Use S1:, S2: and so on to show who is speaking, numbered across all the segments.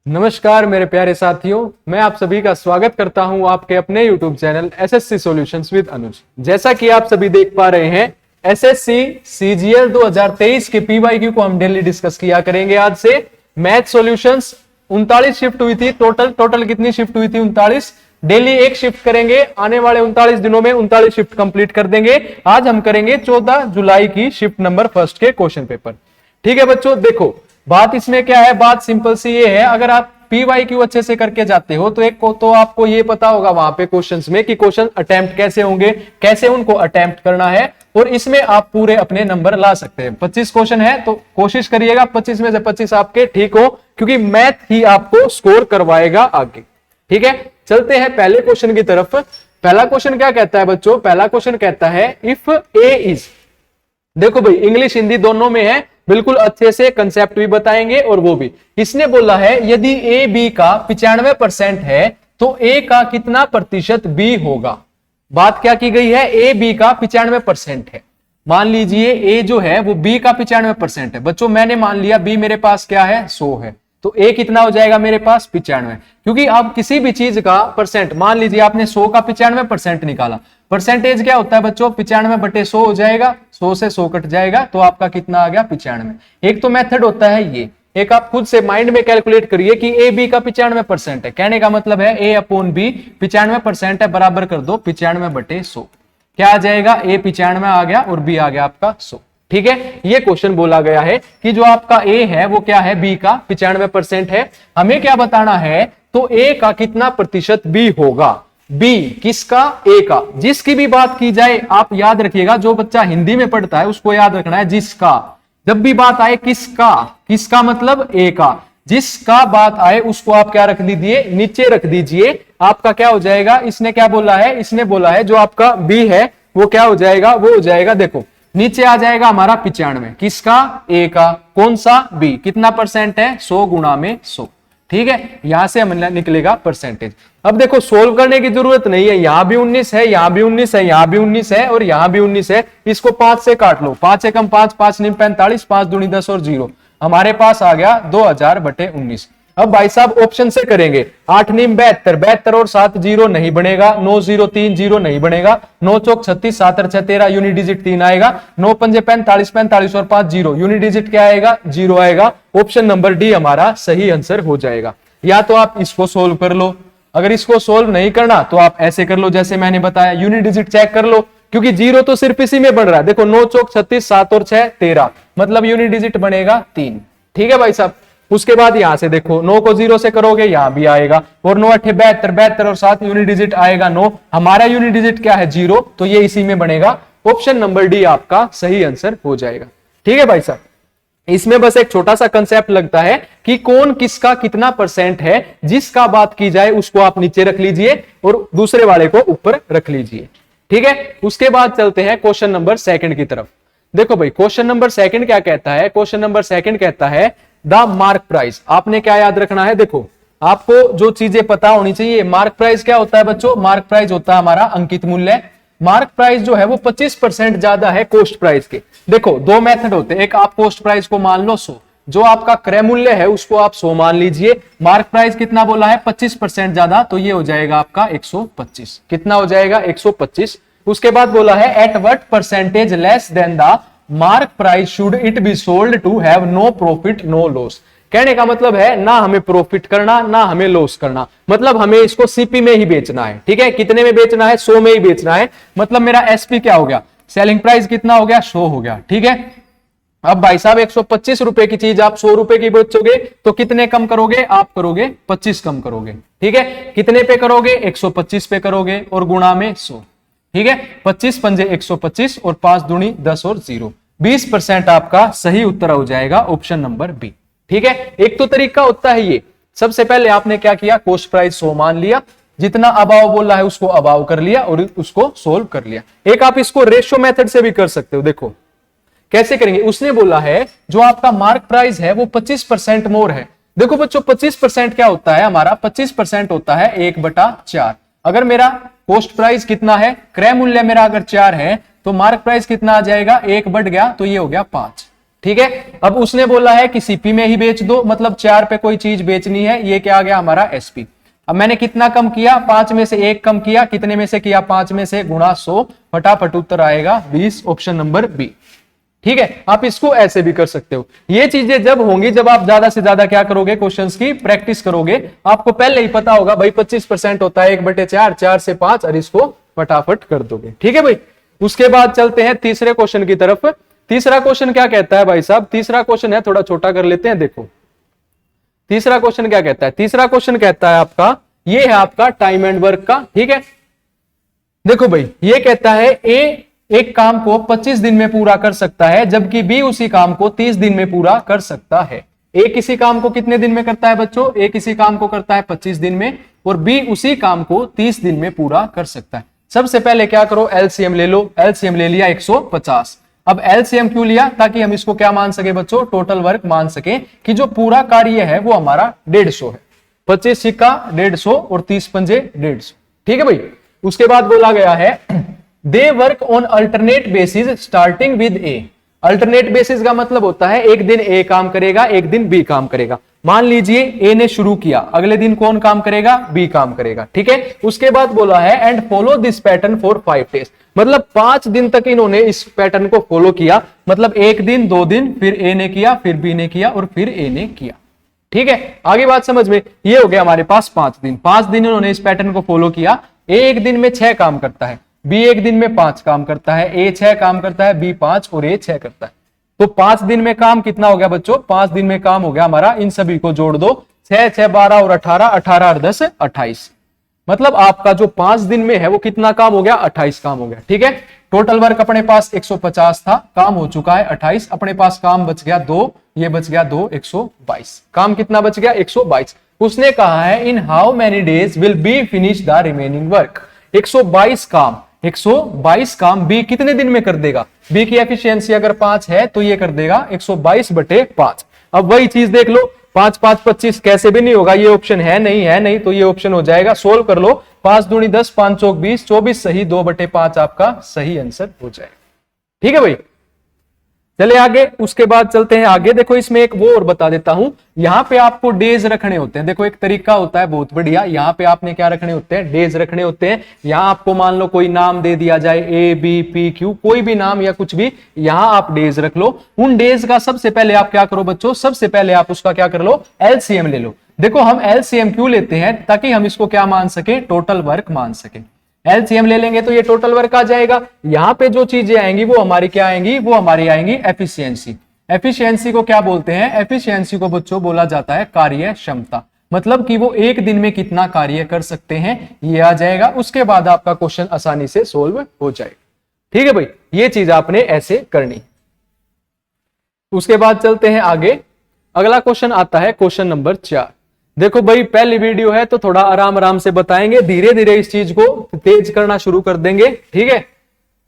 S1: नमस्कार मेरे प्यारे साथियों, मैं आप सभी का स्वागत करता हूं आपके अपने YouTube channel SSC solutions with Anuj. जैसा कि आप सभी देख पा रहे हैं, एसएससी सीजीएल 2023 के पीवाईक्यू को हम डेली डिस्कस किया करेंगे। आज से मैथ सॉल्यूशंस 39 शिफ्ट हुई थी, टोटल कितनी शिफ्ट हुई थी? 39। डेली एक शिफ्ट करेंगे, आने वाले 39 दिनों में 39 शिफ्ट कंप्लीट कर देंगे। आज हम करेंगे 14 जुलाई की शिफ्ट नंबर फर्स्ट के क्वेश्चन पेपर। ठीक है बच्चों, देखो बात इसमें क्या है, बात सिंपल सी ये है, अगर आप पीवाईक्यू अच्छे से करके जाते हो तो एक को तो आपको ये पता होगा वहां पे क्वेश्चंस में कि क्वेश्चन अटेम्प्ट कैसे होंगे, कैसे उनको अटेम्प्ट करना है, और इसमें आप पूरे अपने नंबर ला सकते हैं। 25 क्वेश्चन है तो कोशिश करिएगा 25 में से 25 आपके ठीक हो, क्योंकि मैथ ही आपको स्कोर करवाएगा आगे। ठीक है, चलते हैं पहले क्वेश्चन की तरफ। पहला क्वेश्चन क्या कहता है बच्चों? पहला क्वेश्चन कहता है इफ ए इज, देखो भाई इंग्लिश हिंदी दोनों में है, बिल्कुल अच्छे से कंसेप्ट भी बताएंगे और वो भी। इसने बोला है यदि ए बी का 95% है तो ए का कितना प्रतिशत बी होगा। बात क्या की गई है? ए बी का 95% है। मान लीजिए ए जो है वो बी का 95% है। बच्चों मैंने मान लिया बी मेरे पास क्या है? 100 है, तो ए कितना हो जाएगा मेरे पास? 95। क्योंकि आप किसी भी चीज का परसेंट, मान लीजिए आपने 100 का 95% निकाला, परसेंटेज क्या होता है बच्चों? 95/100 हो जाएगा, 100 से 100 कट जाएगा तो आपका कितना आ गया? 95। एक तो मेथड होता है ये, एक आप खुद से माइंड में कैलकुलेट करिए कि ए बी का 95% है। कहने का मतलब है ए अपॉन बी 95% है, बराबर कर दो 95/100। क्या आ जाएगा? ए 95 आ गया और बी आ गया आपका 100। ठीक है, ये क्वेश्चन बोला गया है कि जो आपका ए है वो क्या है? बी का 95% है। हमें क्या बताना है? तो ए का कितना प्रतिशत बी होगा? बी किसका? ए का। जिसकी भी बात की जाए आप याद रखिएगा, जो बच्चा हिंदी में पढ़ता है उसको याद रखना है जिसका। जब भी बात आए किसका, किसका मतलब ए का, जिसका बात आए उसको आप क्या रख दीजिए? नीचे रख दीजिए। आपका क्या हो जाएगा? इसने क्या बोला है? इसने बोला है जो आपका बी है वो क्या हो जाएगा? वो हो जाएगा, देखो नीचे आ जाएगा हमारा 95। किसका? ए का। कौन सा? बी। कितना परसेंट है? 100 गुणा में 100। ठीक है, यहां से हम निकलेगा परसेंटेज। अब देखो सोल्व करने की जरूरत नहीं है, यहां भी 19 है, यहां भी 19 है, यहां भी 19 है और यहां भी 19 है। इसको 5 से काट लो, 5 एकम 5, 5 निम 45, 5 दूनी 10 और 0, हमारे पास आ गया 2000/19। अब भाई साहब ऑप्शन से करेंगे। 8 निम 72, 72 और 7 0 नहीं बनेगा, 9 0 3 0 नहीं बनेगा, 9 चौक 36, 7 और 6 13, यूनिट डिजिट 3 आएगा, 9 पंजे 45, 45 और 5 0, यूनिट डिजिट क्या आएगा? 0 आएगा। ऑप्शन नंबर डी हमारा सही आंसर हो जाएगा। या तो आप इसको सोल्व कर लो, अगर इसको सोल्व नहीं करना तो आप ऐसे कर लो जैसे मैंने बताया, यूनिट डिजिट चेक कर लो, क्योंकि 0 तो सिर्फ इसी में बन रहा है। देखो 9 चौक 36, 7 और 6 13, मतलब यूनिट डिजिट बनेगा 3। ठीक है भाई साहब, उसके बाद यहां से देखो 9 को 0 से करोगे यहां भी आएगा, और 9 8 72, 72 और 7 यूनिट डिजिट आएगा 9, हमारा यूनिट डिजिट क्या है? 0, तो ये इसी में बनेगा। ऑप्शन नंबर डी आपका सही आंसर हो जाएगा। ठीक है भाई साहब, इसमें बस एक छोटा सा कंसेप्ट लगता है कि कौन किसका कितना परसेंट है, जिसका बात की जाए उसको आप नीचे रख लीजिए और दूसरे वाले को ऊपर रख लीजिए। ठीक है, उसके बाद चलते हैं क्वेश्चन नंबर सेकंड की तरफ। देखो भाई क्वेश्चन नंबर सेकंड क्या कहता है? क्वेश्चन नंबर सेकंड कहता है द मार्क प्राइस। आपने क्या याद रखना है? देखो आपको जो चीजें पता होनी चाहिए। मार्क प्राइस क्या होता है बच्चों? मार्क प्राइस होता है हमारा अंकित मूल्य। मार्क प्राइस जो है वो 25% ज्यादा है कोस्ट प्राइस के। देखो दो मेथड होते हैं, एक आप कोस्ट प्राइस को मान लो 100, जो आपका क्रय मूल्य है उसको आप 100 मान लीजिए। मार्क प्राइस कितना बोला है? 25% ज्यादा, तो ये हो जाएगा आपका 125। कितना हो जाएगा? 125। उसके बाद बोला है at what percentage less than the mark price should it be sold to have no profit no loss. कहने का मतलब है ना हमें प्रॉफिट करना ना हमें लॉस करना, मतलब हमें इसको सीपी में ही बेचना है। ठीक है, कितने में बेचना है? 100 में ही बेचना है। मतलब मेरा एसपी क्या हो गया? सेलिंग प्राइस कितना हो गया? 100 हो गया। ठीक है, अब भाई साहब 125 रुपए की चीज आप 100 रुपए की बेचोगे तो कितने कम करोगे? आप करोगे 25 कम करोगे। ठीक है, कितने पे करोगे? 125 पे करोगे और गुणा में 100। ठीक है, 25 पंजे 125 और 5 दूनी 10 और 0, 20% आपका सही उत्तर हो जाएगा ऑप्शन नंबर बी। ठीक है, एक तो तरीका होता है ये, सबसे पहले आपने क्या किया? कोस्ट प्राइस 100 मान लिया, जितना अबाव बोला है उसको अबाव कर लिया और उसको सोल्व कर लिया। एक आप इसको रेशियो मेथड से भी कर सकते हो। देखो कैसे करेंगे? उसने बोला है जो आपका मार्क प्राइस है वो 25% मोर है। देखो बच्चों 25% क्या होता है हमारा? 25% होता है 1/4। अगर मेरा कोस्ट प्राइस कितना है? क्रय मूल्य मेरा अगर 4 है तो मार्क प्राइस कितना आ जाएगा? 1 बढ़ गया तो ये हो गया 5। ठीक है। अब उसने बोला है कि सीपी में ही बेच दो, मतलब 4 पे कोई चीज बेचनी है, ये क्या आ गया हमारा एसपी। अब मैंने कितना कम किया, 5 में से 1 कम किया, कितने में से किया, 5 में से, गुणा 100, फटाफट उत्तर आएगा 20, ऑप्शन नंबर बी। ठीक है, आप इसको ऐसे भी कर सकते हो। ये चीजें जब होंगी जब आप ज्यादा से ज्यादा क्या करोगे, क्वेश्चंस की प्रैक्टिस करोगे। आपको पहले ही पता होगा भाई 25% होता है 1/4, 4 से 5, और इसको फटाफट कर दोगे। ठीक है भाई। उसके बाद चलते हैं तीसरे क्वेश्चन की तरफ। तीसरा क्वेश्चन क्या कहता है भाई साहब, तीसरा क्वेश्चन है, थोड़ा छोटा कर लेते हैं। देखो तीसरा क्वेश्चन क्या कहता है, तीसरा क्वेश्चन कहता है आपका, ये है आपका टाइम एंड वर्क का। ठीक है, देखो भाई ये कहता है ए एक काम को 25 दिन में पूरा कर सकता है, जबकि बी उसी काम को 30 दिन में पूरा कर सकता है। ए किसी काम को कितने दिन में करता है बच्चों, ए किसी काम को करता है 25 दिन में, और बी उसी काम को 30 दिन में पूरा कर सकता है। सबसे पहले क्या करो, एलसीएम ले लो। एलसीएम ले लिया 150। अब एलसीएम क्यों लिया, ताकि हम इसको क्या मान सके बच्चों, टोटल वर्क मान सके, कि जो पूरा कार्य है वो हमारा 150 है। 25 सिक्का 150 और 30 पंजे 150। ठीक है भाई। उसके बाद बोला गया है they work on alternate basis starting with A. Alternate basis का मतलब होता है एक दिन ए काम करेगा, एक दिन बी काम करेगा। मान लीजिए ए ने शुरू किया, अगले दिन कौन काम करेगा, बी काम करेगा। ठीक है। उसके बाद बोला है and follow this pattern for 5 days, मतलब 5 दिन तक इन्होंने इस पैटर्न को फॉलो किया। मतलब एक दिन, 2 दिन, फिर ए ने किया, फिर बी ने किया, और फिर ए ने किया। ठीक है, आगे बात समझ में। ये हो गया हमारे पास 5 दिन। 5 दिन इन्होंने इस पैटर्न को फॉलो किया। ए एक दिन में 6 काम करता है, बी एक दिन में 5 काम करता है, ए 6 काम करता है, बी 5 और ए 6 करता है। तो 5 दिन में काम कितना हो गया बच्चों, 5 दिन में काम हो गया हमारा, इन सभी को जोड़ दो, 6 6 12 और 18, 18 और 10 28। मतलब आपका जो 5 दिन में है वो कितना काम हो गया, 28 काम हो गया। ठीक है। टोटल वर्क अपने पास 150 था, काम हो चुका है 28। अपने पास काम बच गया 2, ये बच गया 2, 122। काम कितना बच गया, 122। उसने कहा है in how many days will be finish the remaining work. 122 काम, 122 काम बी कितने दिन में कर देगा। बी की एफिशिएंसी अगर 5 है तो ये कर देगा 122/5। अब वही चीज देख लो, 5 5 25 कैसे भी नहीं होगा, ये ऑप्शन है नहीं, है नहीं तो ये ऑप्शन हो जाएगा। सोल्व कर लो, 5 दूनी 10, 5 चौक 20, 24 सही, 2/5 आपका सही आंसर हो जाएगा। ठीक है भाई। चले आगे, उसके बाद चलते हैं आगे। देखो इसमें एक वो और बता देता हूं, यहां पे आपको डेज रखने होते हैं। देखो एक तरीका होता है बहुत बढ़िया, यहां पे आपने क्या रखने होते हैं, डेज रखने होते हैं। यहां आपको मान लो कोई नाम दे दिया जाए, ए बी पी क्यू, कोई भी नाम या कुछ भी, यहां आप डेज रख लो। उन डेज का सबसे पहले आप क्या करो बच्चों, सबसे पहले आप उसका क्या कर लो, एलसीएम ले लो। देखो हम एलसीएम क्यों लेते हैं, ताकि हम इसको क्या मान सके, टोटल वर्क मान सके। एलसीएम ले लेंगे तो ये टोटल वर्क आ जाएगा। यहां पे जो चीजें आएंगी वो हमारी क्या आएंगी, वो हमारी आएंगी एफिशिएंसी। एफिशिएंसी को क्या बोलते हैं, एफिशिएंसी को बच्चों बोला जाता है कार्य क्षमता, मतलब कि वो एक दिन में कितना कार्य कर सकते हैं, ये आ जाएगा। उसके बाद आपका क्वेश्चन आसानी से सोल्व हो जाएगा। ठीक है भाई, ये चीज आपने ऐसे करनी। उसके बाद चलते हैं आगे। अगला क्वेश्चन आता है क्वेश्चन नंबर 4। देखो भाई पहली वीडियो है तो थोड़ा आराम आराम से बताएंगे, धीरे धीरे इस चीज को तेज करना शुरू कर देंगे। ठीक है।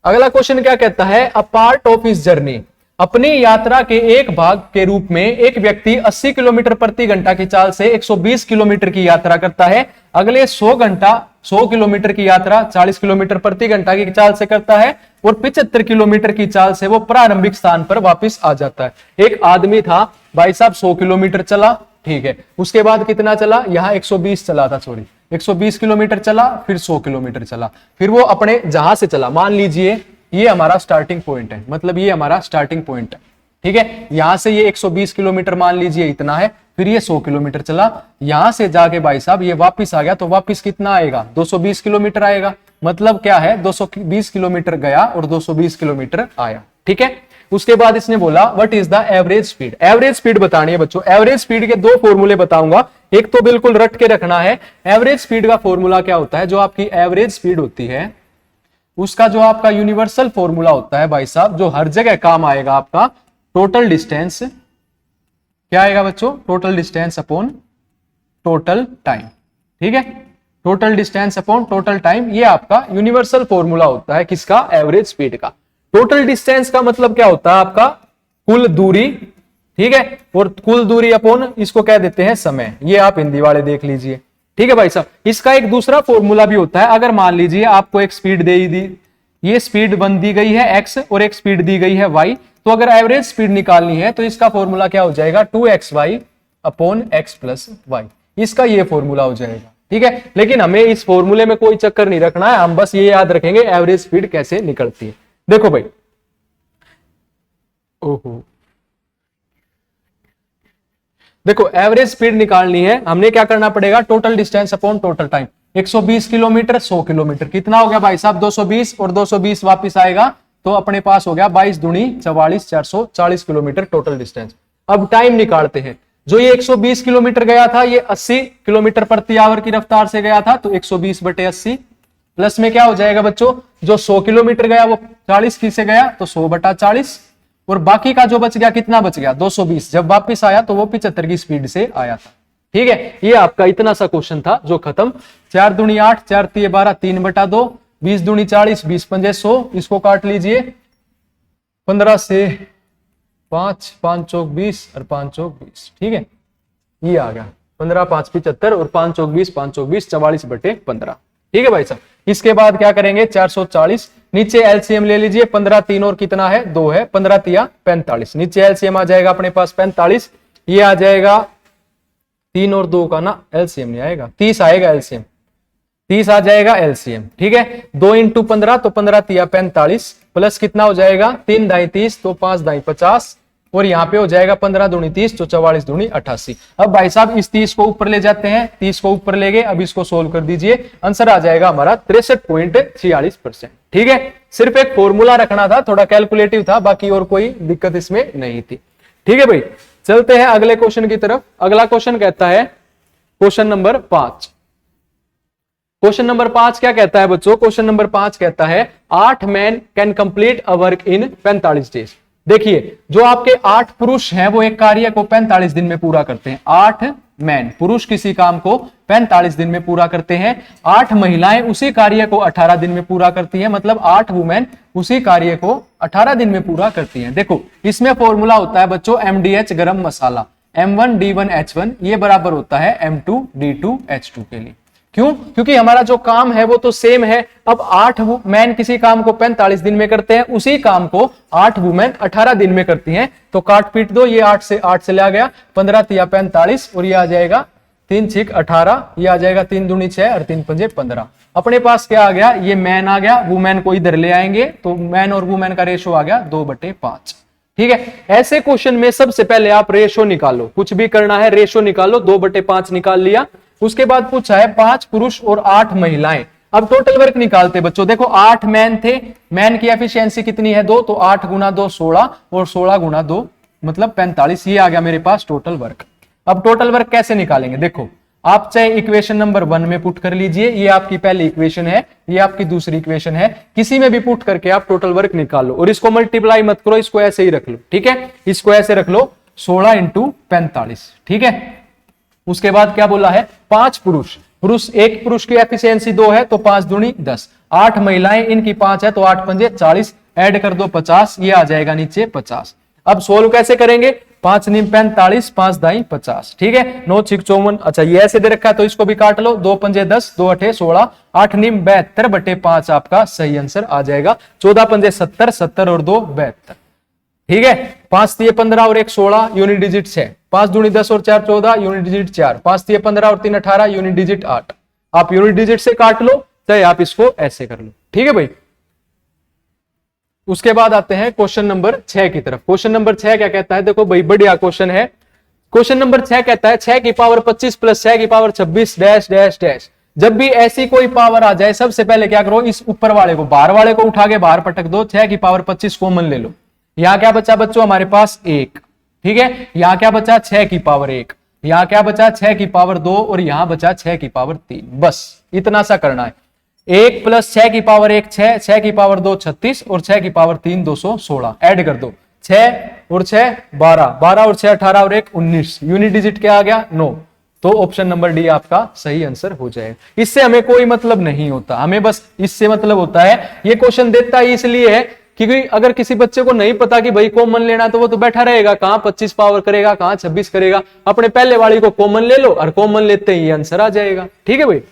S1: अगला क्वेश्चन क्या कहता है, a part of his journey, अपनी यात्रा के एक भाग के रूप में एक व्यक्ति 80 किलोमीटर प्रति घंटा की चाल से 120 किलोमीटर की यात्रा करता है। अगले 100 किलोमीटर की यात्रा 40 किलोमीटर प्रति घंटा की चाल से करता है, और 75 किलोमीटर की चाल से वो प्रारंभिक स्थान पर वापस आ जाता है। एक आदमी था भाई साहब, 100 किलोमीटर चला, ठीक है। उसके बाद कितना चला, यहां 120 चला था, सॉरी 120 किलोमीटर चला, फिर 100 किलोमीटर चला, फिर वो अपने जहां से चला, मान लीजिए ये हमारा स्टार्टिंग पॉइंट है, मतलब ये हमारा स्टार्टिंग पॉइंट है। ठीक है। यहां से ये 120 किलोमीटर मान लीजिए इतना है, फिर ये 100 किलोमीटर चला, यहां से जाके भाई साहब ये वापस आ गया, तो वापस कितना आएगा, 220 किलोमीटर आएगा। मतलब क्या है, 220 किलोमीटर गया और 220 किलोमीटर आया। ठीक है। उसके बाद इसने बोला what is the average speed. Average speed बतानी है बच्चों। एवरेज स्पीड के 2 फॉर्मूले बताऊंगा, एक तो बिल्कुल रट के रखना है। एवरेज स्पीड का फॉर्मूला क्या होता है, जो आपकी एवरेज स्पीड होती है उसका जो आपका यूनिवर्सल फॉर्मूला होता है भाई साहब, जो हर जगह काम आएगा, आपका टोटल डिस्टेंस क्या आएगा बच्चों, total distance upon total time. ठीक है। Total distance upon total time, ये आपका यूनिवर्सल फॉर्मूला होता है किसका, एवरेज स्पीड का। टोटल डिस्टेंस का मतलब क्या होता है आपका, कुल दूरी। ठीक है। और कुल दूरी अपॉन इसको कह देते हैं समय, ये आप हिंदी वाले देख लीजिए। ठीक है भाई साहब। इसका एक दूसरा फॉर्मूला भी होता है, अगर मान लीजिए आपको एक स्पीड दे दी, ये स्पीड 1 दी गई है x और एक स्पीड दी गई है y, तो अगर एवरेज स्पीड निकालनी है तो इसका फॉर्मूला क्या हो जाएगा, 2xy upon x plus Y, इसका ये फॉर्मूला हो जाएगा। ठीक है, लेकिन हमें इस फॉर्मूले में कोई चक्कर नहीं रखना है, हम बस ये याद रखेंगे एवरेज स्पीड कैसे निकलती है। देखो भाई, ओहो, देखो एवरेज स्पीड निकालनी है, हमने क्या करना पड़ेगा, total distance upon total time. 120 kilometre 100 kilometre कितना हो गया भाई साहब, 220, और 220 वापस आएगा तो अपने पास हो गया 22 दूनी 44, 440 किलोमीटर टोटल डिस्टेंस। अब टाइम निकालते हैं। जो ये 120 किलोमीटर गया था ये 80 किलोमीटर प्रति आवर की रफ्तार से गया था, तो 120/80 प्लस में क्या हो जाएगा बच्चों, जो 100 किलोमीटर गया वो 40 की से गया तो 100/40, और बाकी का जो बच गया कितना बच गया, 220। जब वापिस आया तो वो 75 की स्पीड से आया था। ठीक है, ये आपका इतना सा क्वेश्चन था जो खत्म। 4 दूनी 8, 4 तिये 12, 3/2, 20 दूनी 40, 20 पंजे 100, इसको काट लीजिए 15 से 5, 5 चौक 20 और 5 चौक 20। ठीक है, ये आ गया 15, 5 75 और 5 चौक 20, 5 चौक 20, 44/15। ठीक है भाई साहब, इसके बाद क्या करेंगे, 440, नीचे एलसीएम ले लीजिए, 15 3 और कितना है 2 है, 15 तिया 45, नीचे एलसीएम आ जाएगा अपने पास 45, ये आ जाएगा 3 और 2 का ना एलसीएम नहीं आएगा, 30 आएगा एलसीएम, 30 आ जाएगा एलसीएम। ठीक है, 2 × 15 तो 15 तिया 45, प्लस कितना हो जाएगा 3 दाई 30 तो 5 दाई 50, और यहाँ पे हो जाएगा 15 दूनी 30 तो 44 दूनी 88। अब भाई साहब इस 30 को ऊपर ले जाते हैं, 30 को ऊपर ले गए, अब इसको सोल्व कर दीजिए, आंसर आ जाएगा हमारा 63.46%। ठीक है, सिर्फ एक फॉर्मूला रखना था, थोड़ा कैलकुलेटिव था, बाकी और कोई दिक्कत इसमें नहीं थी। ठीक है भाई, चलते हैं अगले क्वेश्चन की तरफ। अगला क्वेश्चन कहता है क्वेश्चन नंबर 5। क्वेश्चन नंबर 5 क्या कहता है बच्चों, क्वेश्चन नंबर 5 कहता है 8 man can complete a work in 45 days. देखिए, जो आपके 8 पुरुष हैं वो एक कार्य को 45 दिन में पूरा करते हैं। 8 मैन पुरुष किसी काम को 45 दिन में पूरा करते हैं, 8 महिलाएं उसी कार्य को 18 दिन में पूरा करती हैं, मतलब 8 वुमेन उसी कार्य को 18 दिन में पूरा करती हैं। देखो, इसमें फॉर्मूला होता है बच्चों MDH गरम मसाला, M1D1H1 ये बराबर होता है M2D2H2 के लिए। क्यों? क्योंकि हमारा जो काम है वो तो सेम है। अब 8 मैन किसी काम को 45 दिन में करते हैं, उसी काम को 8 वुमेन 18 दिन में करती हैं, तो काट पीट दो, ये 8 से ले गया, 15 तिया 45, और ये आ जाएगा 3 6 18, ये आ जाएगा 3 दूनी 6 और 3 पंजे 15। अपने पास क्या आ गया, ये मैन आ गया, वुमेन को इधर ले आएंगे तो मैन और वुमेन का रेशो आ गया 2/5। ठीक है, ऐसे क्वेश्चन में सबसे पहले आप रेशो निकालो, कुछ भी करना है रेशो निकालो, 2/5 निकाल लिया। उसके बाद पूछा है 5 पुरुष और 8 महिलाएं। अब टोटल वर्क निकालते बच्चों। देखो 8 मैन थे, मैन की एफिशिएंसी कितनी है 2, तो 8 × 2 16 और 16 × 2 मतलब 45, ये आ गया मेरे पास टोटल वर्क। अब टोटल वर्क कैसे निकालेंगे, देखो आप चाहे इक्वेशन नंबर 1 में पुट कर लीजिए, ये आपकी पहली इक्वेशन है, ये आपकी दूसरी इक्वेशन है, किसी में भी पुट करके आप टोटल वर्क निकालो, और इसको मल्टीप्लाई मत करो, इसको ऐसे ही रख लो। ठीक है, इसको ऐसे रख लो 16 × 45। ठीक है, उसके बाद क्या बोला है 5 पुरुष, एक पुरुष की एफिशिएंसी 2 है तो 5 दूनी 10, 8 महिलाएं इनकी 5 है तो 8 पंजे 40, ऐड कर दो 50, ये आ जाएगा नीचे 50। अब सोल्व कैसे करेंगे, 5 × 45, 5 दाई 50। ठीक है, 9 6 54, अच्छा ये ऐसे दे रखा है तो इसको भी काट लो, 2 पंजे 10, 2 8 16, 8 9 72/5 आपका सही आंसर आ जाएगा। 14 पंजे 70, 70 और 2 72। ठीक है, 5 तिये 15 और 1 16, यूनिट डिजिट 6, 5 दूनी 10 और 4 14, यूनिट डिजिट 4, 5 तिये 15 और 3 18, यूनिट डिजिट 8। आप यूनिट डिजिट से काट लो, चाहे आप इसको ऐसे कर लो। ठीक है भाई, उसके बाद आते हैं क्वेश्चन नंबर 6 की तरफ। क्वेश्चन नंबर 6 क्या कहता है, देखो भाई बढ़िया क्वेश्चन है। क्वेश्चन नंबर 6 कहता है 6 की पावर 25 प्लस 6 की पावर 26 डैश डैश डैश। जब भी ऐसी कोई पावर आ जाए सबसे पहले क्या करो, इस ऊपर वाले को बाहर वाले को उठा के बाहर पटक दो, 6 की पावर 25 कॉमन ले लो। यहां क्या बचा बच्चों हमारे पास 1। ठीक है, यहां क्या बचा 6 की पावर 1, यहां क्या बचा 6 की पावर 2, और यहां बचा 6 की पावर 3। बस इतना सा करना है। 1 प्लस 6 की पावर 1 6, 6 की पावर 2 36 और 6 की पावर 3 216। ऐड कर दो, 6 और 6 12, 12 और 6 18 और 1 19, यूनिट डिजिट क्या आ गया 9। तो ऑप्शन नंबर डी आपका सही आंसर हो जाएगा। इससे हमें कोई मतलब नहीं होता, हमें बस इससे मतलब होता है, ये क्वेश्चन देता ही इसलिए है क्योंकि अगर किसी बच्चे को नहीं पता कि भाई कॉमन लेना तो वो तो बैठा रहेगा, कहां 25 पावर करेगा, कहां 26 करेगा। अपने पहले वाली को कॉमन ले लो और कॉमन लेते ही आंसर आ जाएगा। ठीक है भाई,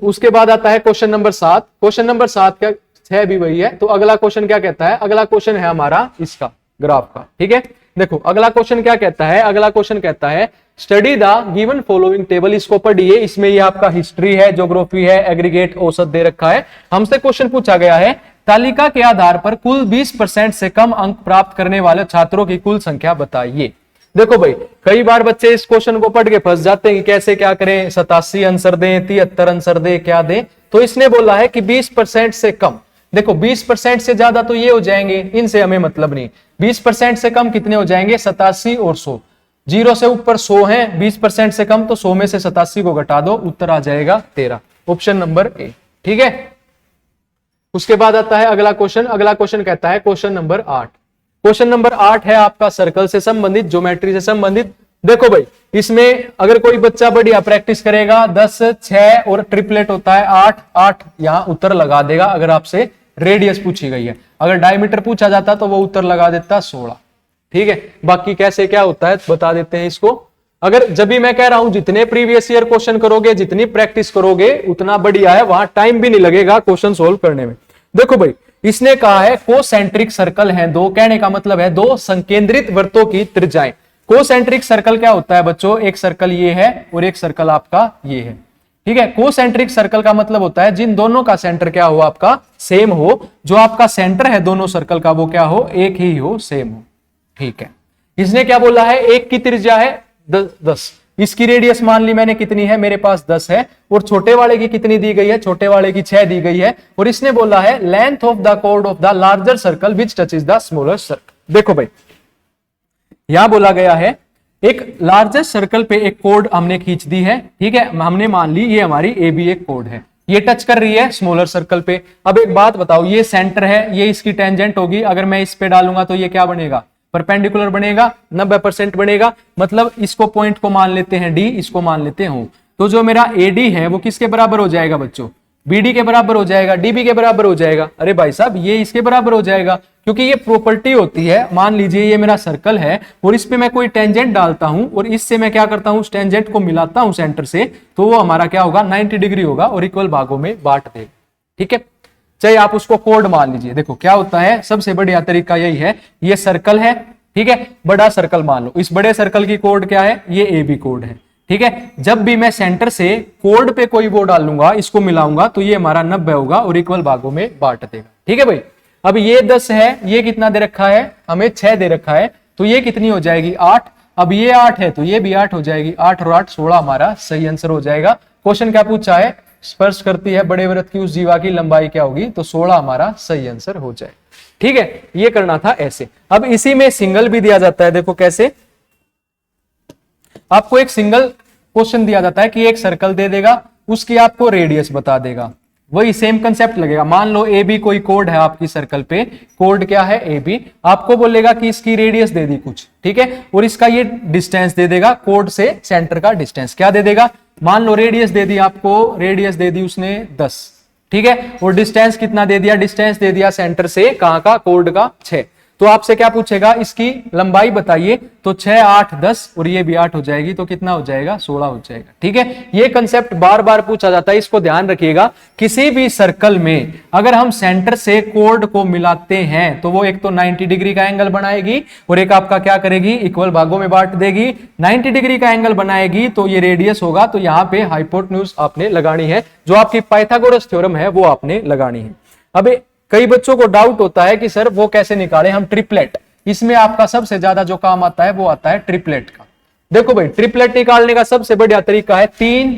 S1: उसके बाद आता है क्वेश्चन नंबर 7। क्वेश्चन नंबर 7 का 6 भी वही है। तो अगला क्वेश्चन क्या कहता है, अगला क्वेश्चन है हमारा इसका ग्राफ का, ठीक है। देखो अगला क्वेश्चन क्या कहता है, अगला क्वेश्चन कहता है study the given following table. इसको पढ़िए, इसमें ये आपका हिस्ट्री है, ज्योग्राफी है, एग्रीगेट औसत दे रखा है। हमसे क्वेश्चन पूछा गया है तालिका के आधार पर कुल 20% से कम अंक प्राप्त करने वाले छात्रों की कुल संख्या बताइए। देखो भाई, कई बार बच्चे इस क्वेश्चन को पढ़ के फंस जाते हैं कि कैसे क्या करें, 87 आंसर दें, 73 आंसर दें, क्या दें। तो इसने बोला है कि 20% से कम। देखो 20% से ज्यादा तो ये हो जाएंगे, इनसे हमें मतलब नहीं। 20% से कम कितने हो जाएंगे, 87 और 100। 0 से ऊपर 100 है, 20% से कम, तो 100 में से 87 को घटा दो, उत्तर आ जाएगा 13, ऑप्शन नंबर ए, ठीक है। उसके बाद आता है अगला क्वेश्चन। अगला क्वेश्चन कहता है क्वेश्चन नंबर 8। क्वेश्चन नंबर 8 है आपका सर्कल से संबंधित, ज्योमेट्री से संबंधित। देखो भाई, इसमें अगर कोई बच्चा बढ़िया प्रैक्टिस करेगा, 10, 6 और ट्रिपलेट होता है 8, 8 यहां उत्तर लगा देगा। अगर आपसे रेडियस पूछी गई है, अगर डायमीटर पूछा जाता तो वो उत्तर लगा देता 16, ठीक है। बाकी कैसे क्या होता है बता देते हैं इसको। अगर जब भी मैं कह रहा हूं जितने प्रीवियस ईयर क्वेश्चन करोगे, जितनी प्रैक्टिस करोगे उतना बढ़िया है, वहां टाइम भी नहीं लगेगा क्वेश्चन सोल्व करने में। देखो भाई, इसने कहा है कोसेंट्रिक सर्कल हैं दो, कहने का मतलब है दो संकेंद्रित वृत्तों की त्रिज्याएं। कोसेंट्रिक सर्कल क्या होता है बच्चों, एक सर्कल ये है और एक सर्कल आपका ये है, ठीक है। कोसेंट्रिक सर्कल का मतलब होता है जिन दोनों का सेंटर क्या हो, आपका सेम हो। जो आपका सेंटर है दोनों सर्कल का वो क्या हो, एक ही हो, सेम हो, ठीक है। इसने क्या बोला है, एक की त्रिज्या है 10, इसकी रेडियस मान ली मैंने कितनी है, मेरे पास 10 है, और छोटे वाले की कितनी दी गई है, छोटे वाले की 6 दी गई है। और इसने बोला है length of the cord of the larger circle which touches the smaller circle. देखो भाई, यहां बोला गया है एक लार्जेस्ट सर्कल पे एक कोड हमने खींच दी है, ठीक है। हमने मान ली ये हमारी ए बी एक कोड है, ये टच कर रही है स्मॉलर सर्कल पे। अब एक बात बताओ, ये सेंटर है, ये इसकी टेंजेंट होगी, अगर मैं इस पे डालूंगा तो ये क्या बनेगा, परपेंडिकुलर बनेगा, 90% बनेगा। मतलब इसको पॉइंट को मान लेते हैं डी, इसको मान लेते हैं। तो जो मेरा एडी है वो किसके बराबर हो जाएगा बच्चों, बीडी के बराबर हो जाएगा, डीबी के बराबर हो जाएगा। अरे भाई साहब, ये इसके बराबर हो जाएगा, क्योंकि ये प्रॉपर्टी होती है। मान लीजिए ये मेरा सर्कल है और इस पे मैं कोई टेंजेंट डालता हूं और इससे मैं क्या करता हूं, उस टेंजेंट को मिलाता हूं सेंटर से, तो वो हमारा क्या होगा, 90 डिग्री होगा और इक्वल भागों में बांट देगा, ठीक है। चाहे आप उसको कोड मान लीजिए। देखो क्या होता है, सबसे बढ़िया तरीका यही है, ये सर्कल है, ठीक है, बड़ा सर्कल मान लो, इस बड़े सर्कल की कोड क्या है, ये ए बी कोड है, ठीक है। जब भी मैं सेंटर से कोड पे कोई वो डालूंगा, इसको मिलाऊंगा, तो ये हमारा 90 होगा और इक्वल भागों में बांट देगा, ठीक है भाई। अब ये 10 है, ये कितना दे रखा है, हमें 6 दे रखा है, तो ये कितनी हो जाएगी, 8। अब ये 8 है तो ये भी 8 हो जाएगी, 8 और 8 16 हमारा सही आंसर हो जाएगा। क्वेश्चन क्या पूछा है, स्पर्श करती है बड़े वृत्त की उस जीवा की लंबाई क्या होगी, तो 16 हमारा सही आंसर हो जाए, ठीक है। ये करना था ऐसे। अब इसी में सिंगल भी दिया जाता है, देखो कैसे, आपको एक सिंगल क्वेश्चन दिया जाता है कि एक सर्कल दे देगा, उसकी आपको रेडियस बता देगा, वही सेम कंसेप्ट लगेगा। मान लो ए बी कोई कोड है आपकी सर्कल पे, कोड क्या है ए बी, आपको बोलेगा कि इसकी रेडियस दे दी कुछ, ठीक है, और इसका ये डिस्टेंस दे देगा, कोड से सेंटर का डिस्टेंस क्या दे देगा। मान लो रेडियस दे दी आपको, रेडियस दे दी उसने 10, ठीक है, और डिस्टेंस कितना दे दिया, डिस्टेंस दे दिया सेंटर से कहां का, कोड का 6। तो आपसे क्या पूछेगा, इसकी लंबाई बताइए, तो 6, 8, 10 और ये भी 8 हो जाएगी, तो कितना हो जाएगा, 16 हो जाएगा, ठीक है। ये कंसेप्ट बार बार पूछा जाता है, इसको ध्यान रखिएगा। किसी भी सर्कल में अगर हम सेंटर से कोड को मिलाते हैं तो वो एक तो 90 डिग्री का एंगल बनाएगी और एक आपका क्या करेगी, इक्वल भागों में बांट देगी। 90 डिग्री का एंगल बनाएगी तो ये रेडियस होगा, तो यहाँ पे हाइपोटेन्यूज आपने लगानी है, जो आपकी पाइथागोरस थ्योरम है वो आपने लगानी है। अब कई बच्चों को डाउट होता है कि सर वो कैसे निकालें हम ट्रिपलेट, इसमें आपका सबसे ज्यादा जो काम आता है वो आता है ट्रिपलेट का। देखो भाई, ट्रिपलेट निकालने का सबसे बढ़िया तरीका है 3,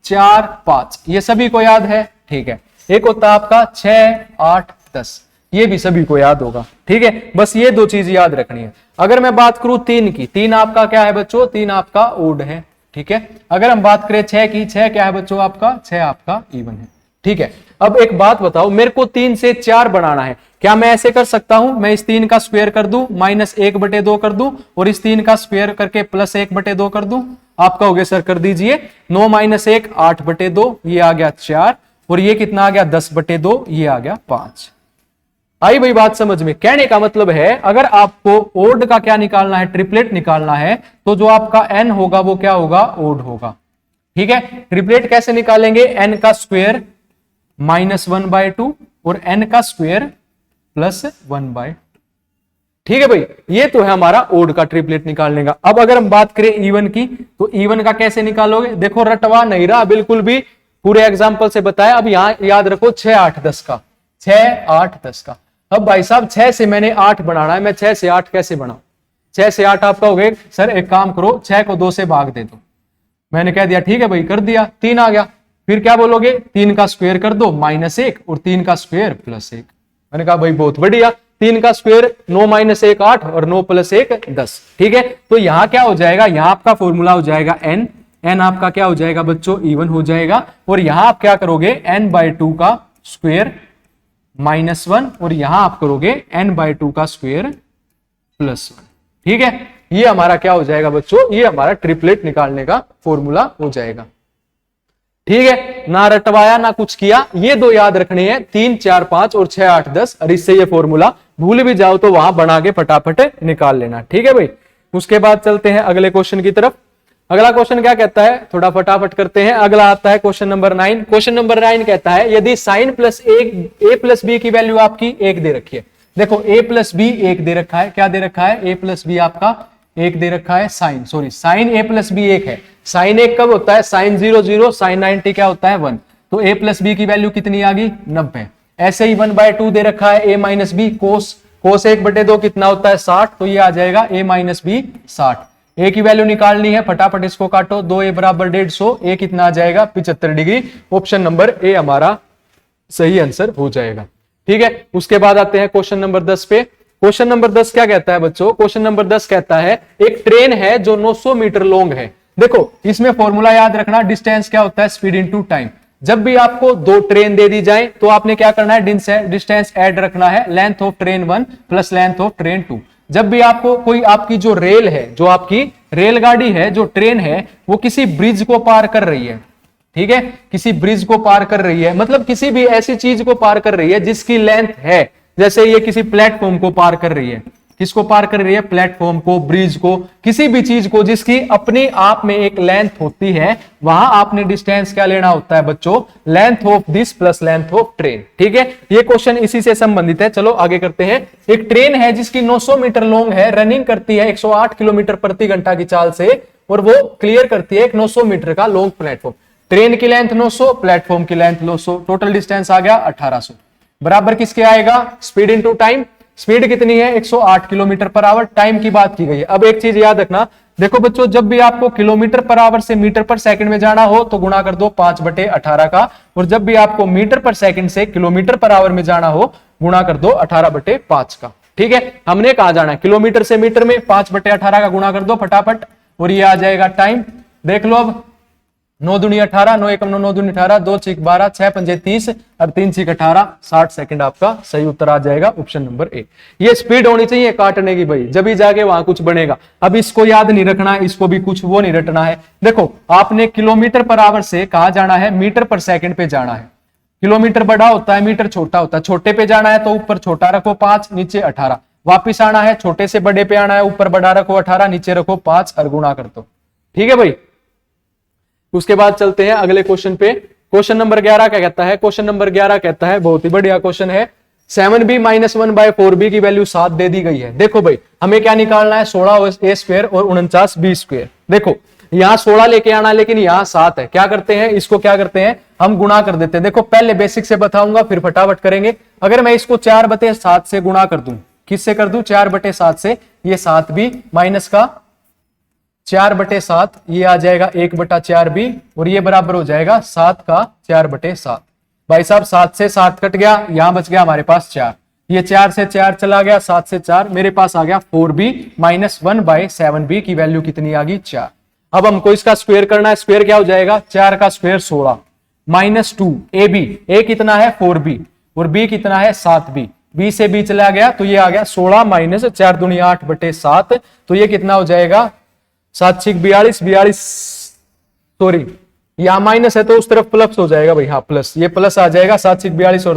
S1: 4, 5, ये सभी को याद है, ठीक है। एक होता है आपका 6, 8, 10, ये भी सभी को याद होगा, ठीक है। बस ये दो चीज याद रखनी है। अगर मैं बात करूं 3 की, 3 आपका क्या है बच्चों, 3 आपका ओड है, ठीक है। अगर हम बात करें 6 की, 6 क्या है बच्चों आपका, 6 आपका इवन है, ठीक है। अब एक बात बताओ, मेरे को 3 से 4 बनाना है, क्या मैं ऐसे कर सकता हूं, मैं इस 3 का स्क्वायर कर दूं, -1/2 कर दूं, और इस 3 का स्क्वायर करके +1/2 कर दूं। आप कहोगे सर कर दीजिए, 9 - 1 8/2, ये आ गया 4, और ये कितना आ गया 10/2, ये आ गया 5। आई भाई बात समझ में। कहने का मतलब है अगर आपको ओड का क्या निकालना है, ट्रिपलेट निकालना है, तो जो आपका n होगा वो क्या होगा, ओड होगा, ठीक है। ट्रिपलेट कैसे निकालेंगे, n का स्क्वायर -1/2 और n का स्क्वायर प्लस 1/2। ठीक है भाई, ये तो है हमारा ओड का ट्रिपलेट निकालने का। अब अगर हम बात करें इवन की, तो इवन का कैसे निकालोगे? देखो रटवा नहीं रहा बिल्कुल भी, पूरे एग्जाम्पल से बताया। अब यहां याद रखो 6 8 10 का, 6 8 10 का। अब भाई साहब 6 से मैंने 8 बनाना है, मैं 6 से 8 कैसे बनाऊं? 6 से 8 आप कहोगे सर एक काम करो 6 को 2 से भाग दे दो। मैंने कह दिया ठीक है भाई, कर दिया, 3 आ गया। फिर क्या बोलोगे? 3 का स्क्वायर कर दो -1 और 3 का स्क्वायर +1। मैंने कहा भाई बहुत बढ़िया, 3 का स्क्वायर 9 - 1 8 और 9 + 1 10। ठीक है, तो यहां क्या हो जाएगा? यहां आपका फॉर्मूला हो जाएगा n आपका क्या हो जाएगा बच्चों? इवन हो जाएगा। और यहां आप क्या करोगे? n/2 का स्क्वायर -1 और यहां आप करोगे n/2 का स्क्वायर +1। ठीक है, ये हमारा क्या हो जाएगा बच्चों? ये हमारा ट्रिपलेट निकालने का फॉर्मूला हो जाएगा। ठीक है, ना रटवाया ना कुछ किया, ये दो याद रखने हैं, 3 4 5 और 6 8 10। और इससे ये फॉर्मूला भूल भी जाओ तो वहां बना के फटाफट निकाल लेना। ठीक है भाई, उसके बाद चलते हैं अगले क्वेश्चन की तरफ। अगला क्वेश्चन क्या कहता है, थोड़ा फटाफट करते हैं। अगला आता है क्वेश्चन नंबर 9। क्वेश्चन नंबर 9 कहता है यदि साइन प्लस ए प्लस बी की वैल्यू आपकी 1 दे रखी है। देखो a प्लस बी 1 दे रखा है, क्या दे रखा है? a प्लस बी आपका 1 दे रखा है। साइन a प्लस बी 1 है। साइन 1 कब होता है? साइन 0 0, साइन 90 क्या होता है? 1। तो a प्लस बी की वैल्यू कितनी आ गई? 90। ऐसे ही 1/2 दे रखा है a माइनस बी, कोस 1/2 कितना होता है? 60। तो ये आ जाएगा a माइनस बी 60। a की वैल्यू निकालनी है, फटाफट इसको काटो, 2a बराबर 150, a कितना आ जाएगा? 75 डिग्री। ऑप्शन नंबर ए हमारा सही आंसर हो जाएगा। ठीक है, उसके बाद आते हैं क्वेश्चन नंबर 10 पे। क्वेश्चन नंबर 10 क्या कहता है बच्चों? क्वेश्चन नंबर 10 कहता है एक ट्रेन है जो 900 मीटर लॉन्ग है। देखो इसमें फॉर्मूला याद रखना, डिस्टेंस क्या होता है? Speed into time. जब भी आपको 2 ट्रेन दे दी जाए तो आपने क्या करना है? डिस्टेंस ऐड रखना है, length of train 1 plus length of train 2। जब भी आपको कोई आपकी जो रेल है, जो आपकी रेलगाड़ी है, जो ट्रेन है, वो किसी ब्रिज को पार कर रही है, ठीक है, किसी ब्रिज को पार कर रही है, मतलब किसी भी ऐसी चीज को पार कर रही है जिसकी लेंथ है, जैसे ये किसी प्लेटफॉर्म को पार कर रही है। किसको पार कर रही है? प्लेटफॉर्म को, ब्रिज को, किसी भी चीज को जिसकी अपने आप में एक लेंथ होती है, वहां आपने डिस्टेंस क्या लेना होता है बच्चों? Length of this plus length of train. ठीक है, ये क्वेश्चन इसी से संबंधित है। चलो आगे करते हैं। एक ट्रेन है जिसकी 900 मीटर लॉन्ग है, रनिंग करती है 108 किलोमीटर प्रति घंटा की चाल से, और वो क्लियर करती है एक 900 मीटर का लॉन्ग प्लेटफॉर्म। ट्रेन की लेंथ 900, प्लेटफॉर्म की लेंथ 900, टोटल डिस्टेंस आ गया 1800। बराबर किसके आएगा? Speed into time. स्पीड कितनी है? 108 किलोमीटर पर आवर। टाइम की बात की गई है। अब एक चीज याद रखना, देखो बच्चों, जब भी आपको किलोमीटर पर आवर से मीटर पर सेकंड में जाना हो तो गुणा कर दो 5/18 का, और जब भी आपको मीटर पर सेकंड से किलोमीटर पर आवर में जाना हो गुणा कर दो 18/5 का। ठीक है, हमने कहा जाना है किलोमीटर से मीटर में, 5/18 का गुणा कर दो फटाफट, और ये आ जाएगा टाइम। देख लो अब, 9 दूनी 18, 9 एकम 9, 9 दूनी 18, 2 6 12, 6 पंजे 30 और 3 6 18, 60 सेकंड आपका सही उत्तर आ जाएगा, ऑप्शन नंबर ए। ये स्पीड होनी चाहिए काटने की भाई, जब ही जाके वहां कुछ बनेगा। अब इसको याद नहीं रखना है, इसको भी कुछ वो नहीं रटना है। देखो आपने किलोमीटर पर आवर से कहा जाना है मीटर पर सेकंड पे जाना है। किलोमीटर बड़ा होता है, मीटर छोटा होता है। छोटे पे जाना है तो ऊपर छोटा रखो 5, नीचे 18। वापिस आना है छोटे से बड़े पे आना है, ऊपर बड़ा रखो 18, नीचे रखो 5 और गुणा कर दो। ठीक है भाई, उसके बाद चलते हैं अगले क्वेश्चन पे। क्वेश्चन नंबर 11 क्या कहता है? क्वेश्चन नंबर 11 कहता है, बहुत ही बढ़िया क्वेश्चन है, 7b - 1/4b की वैल्यू 7 दे दी गई है। देखो भाई हमें क्या निकालना है? 16a² और 49b²। देखो यहां 16 लेके आना, लेकिन यहां 7 है। क्या करते हैं इसको? क्या करते हैं हम? गुणा कर देते हैं। देखो पहले बेसिक से बताऊंगा फिर फटाफट करेंगे। अगर मैं इसको 4/7 से गुणा कर दूं, किससे कर दूं? 4/7 से। ये 7b माइनस का 4/7, ये आ जाएगा 1/4b, और ये बराबर हो जाएगा 7 का 4/7। भाई साहब 7 से 7 कट गया, यहां बच गया हमारे पास 4। ये 4 से 4 चला गया, 7 से 4, मेरे पास आ गया 4b - 1/7b की वैल्यू कितनी आ गई? 4। अब हमको इसका स्क्वायर करना है। स्क्वायर क्या हो जाएगा? 4 का स्क्वायर 16 -2 ab, a कितना है? 4b, और b कितना है? 7b। b से b चला गया तो ये आ गया 16 - 4 दूनी 8/7, तो ये कितना हो जाएगा? 7 6 42, 42, सॉरी यहां माइनस है तो उस तरफ प्लस हो जाएगा भाई, हाँ प्लस, ये प्लस आ जाएगा। 7 6 42 और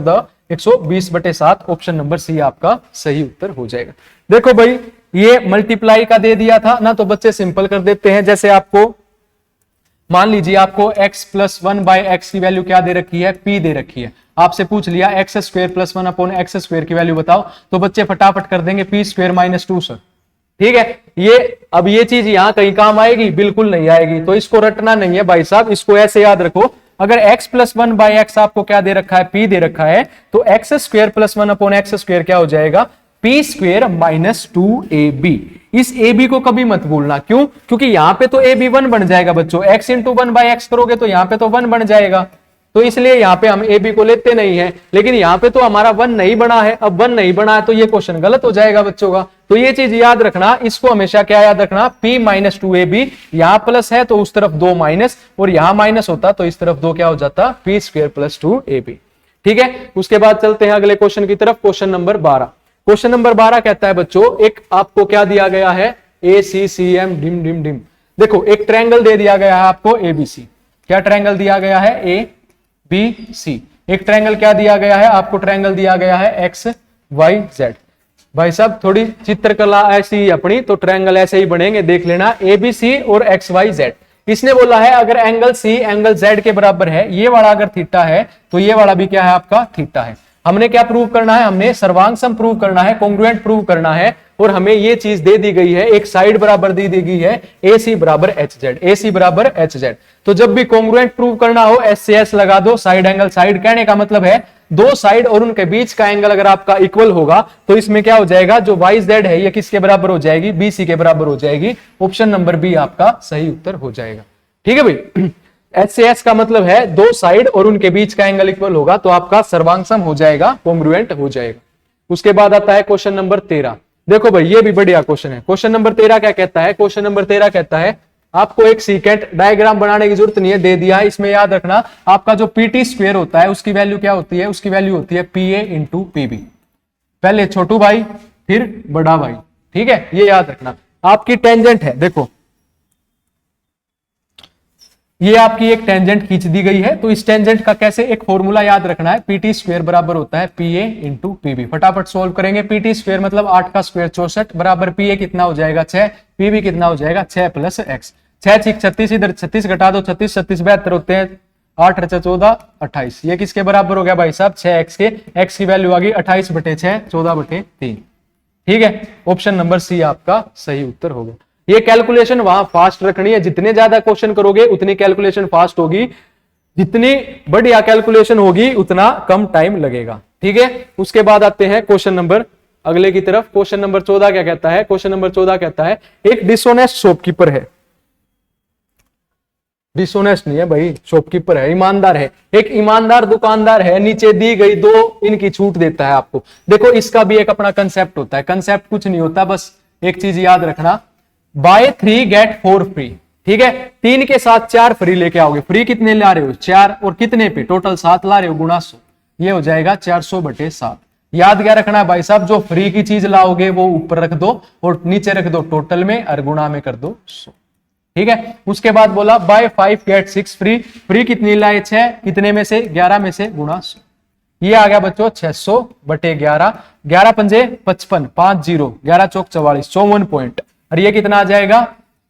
S1: 120/7, ऑप्शन नंबर सी आपका सही उत्तर हो जाएगा। देखो भाई ये मल्टीप्लाई का दे दिया था ना, तो बच्चे सिंपल कर देते हैं। जैसे आपको मान लीजिए आपको x + 1/x की वैल्यू क्या दे रखी है? p दे रखी है, आपसे पूछ लिया x square plus 1 upon x square की वैल्यू बताओ, तो बच्चे फटाफट कर देंगे पी स्क्वायर माइनस 2 सर। ठीक है, ये अब ये चीज यहां कहीं काम आएगी? बिल्कुल नहीं आएगी, तो इसको रटना नहीं है भाई साहब, इसको ऐसे याद रखो। अगर x प्लस 1 बाई एक्स आपको क्या दे रखा है? p दे रखा है, तो x square plus 1 upon x square क्या हो जाएगा? P square minus 2ab। इस ab को कभी मत भूलना, क्यों? क्योंकि यहां पे तो ab 1 बन जाएगा बच्चों, x इंटू 1 बाई एक्स करोगे तो यहां पे तो 1 बन जाएगा, तो इसलिए यहां पे हम ab को लेते नहीं है। लेकिन यहां पे तो हमारा 1 नहीं बना है, अब 1 नहीं बना है तो ये क्वेश्चन गलत हो जाएगा बच्चों का। तो ये चीज याद रखना, इसको हमेशा क्या याद रखना? p माइनस 2ab, यहां प्लस है तो उस तरफ 2 माइनस, और यहां माइनस होता तो इस तरफ 2 क्या हो जाता? p square plus 2ab। ठीक है, उसके बाद चलते हैं अगले क्वेश्चन की तरफ, क्वेश्चन नंबर 12। क्वेश्चन नंबर 12 कहता है बच्चों, एक आपको क्या दिया गया है? ACCM dim dim dim. देखो एक ट्रायंगल दे दिया गया है आपको ABC। क्या ट्रायंगल दिया गया है? ABC। एक ट्रायंगल क्या दिया गया है आपको? ट्रायंगल दिया गया है XYZ। भाई साहब थोड़ी चित्रकला ऐसी ही अपनी, तो ट्रायंगल ऐसे ही बनेंगे, देख लेना, ABC और XYZ। इसने बोला है अगर एंगल C एंगल Z के बराबर है, ये वाला अगर थीटा है तो ये वाला भी क्या है आपका? थीटा है। हमने क्या प्रूव करना है? हमने सर्वांग सम प्रूव करना है, कॉन्ग्रुएंट प्रूव करना है, और हमें ये चीज दे दी गई है, एक साइड बराबर दी गई है AC बराबर HZ, AC बराबर HZ। तो जब भी कॉन्ग्रुएंट प्रूव करना हो S से S लगा दो, साइड एंगल साइड, कहने का मतलब है दो साइड और उनके बीच का एंगल अगर आपका इक्वल होगा तो इसमें क्या हो जाएगा? जो YZ है ये किसके बराबर हो जाएगी? BC के बराबर हो जाएगी। ऑप्शन नंबर बी आपका सही उत्तर हो जाएगा। ठीक है भाई, एच से एस का मतलब है दो साइड और उनके बीच का एंगल इक्वल होगा, तो आपका सर्वांग सम हो जाएगा, कॉन्ग्रुएंट हो जाएगा। उसके बाद आता है क्वेश्चन नंबर 13। देखो भाई ये भी बढ़िया क्वेश्चन है। क्वेश्चन नंबर 13 क्या कहता है? क्वेश्चन नंबर 13 कहता है आपको एक सीकेंट डायग्राम बनाने की जरूरत नहीं है, दे दिया है। इसमें याद रखना आपका जो पीटी स्क्वायर होता है उसकी वैल्यू क्या होती है? उसकी वैल्यू होती है पीए इंटू पीबी। पहले छोटू भाई फिर बड़ा भाई, ठीक है, ये याद रखना। आपकी टेंजेंट है, देखो ये आपकी एक टेंजेंट खींच दी गई है, तो इस टेंजेंट का कैसे एक फॉर्मूला याद रखना है, पीटी स्क्वायर बराबर होता है पीए इंटू पीबी। फटाफट सोल्व करेंगे। पीटी स्क्वायर मतलब 8 का स्क्वायर 64 बराबर पीए कितना हो जाएगा? 6, पीबी कितना हो जाएगा? 6 प्लस एक्स। 6 6 36, इधर 36 घटा दो, 36 36 72 होते हैं, 8 8 14 28। ये किसके बराबर हो गया भाई साहब? 6x के। x की वैल्यू आ गई 28/6, 14/3। ठीक है, ऑप्शन नंबर सी आपका सही उत्तर होगा। ये कैलकुलेशन वहां फास्ट रखनी है, जितने ज्यादा क्वेश्चन करोगे उतनी कैलकुलेशन फास्ट होगी, जितनी बढ़िया कैलकुलेशन होगी उतना कम टाइम लगेगा। ठीक है, उसके बाद आते हैं क्वेश्चन नंबर अगले की तरफ। क्वेश्चन नंबर 14 क्या कहता है? क्वेश्चन नंबर 14 कहता है एक डिसऑनेस्ट शॉपकीपर है, डिसऑनेस्ट नहीं है भाई, शॉपकीपर है, ईमानदार है, एक ईमानदार दुकानदार है, नीचे दी गई 2 इनकी छूट देता है आपको। देखो इसका भी एक अपना कंसेप्ट होता है, कंसेप्ट कुछ नहीं होता, बस एक चीज याद रखना, बाय 3 गेट 4 फ्री। ठीक है, 3 के साथ 4 फ्री लेके आओगे। फ्री कितने ला रहे हो? 4, और कितने पे? टोटल 7 ला रहे हो, गुणा 100, ये हो जाएगा 400/7। याद क्या रखना है भाई साहब? जो फ्री की चीज लाओगे वो ऊपर रख दो और नीचे रख दो टोटल में, और गुणा में कर दो 100। ठीक है, उसके बाद बोला बाय 5 गेट 6 फ्री। फ्री कितनी लाए? 6, कितने में से? 11 में से, गुणा 100। ये आ गया बच्चों 600/11। 11 पंजे 55, 5 0, 11 चौक 44, 54 पॉइंट। और ये कितना आ जाएगा?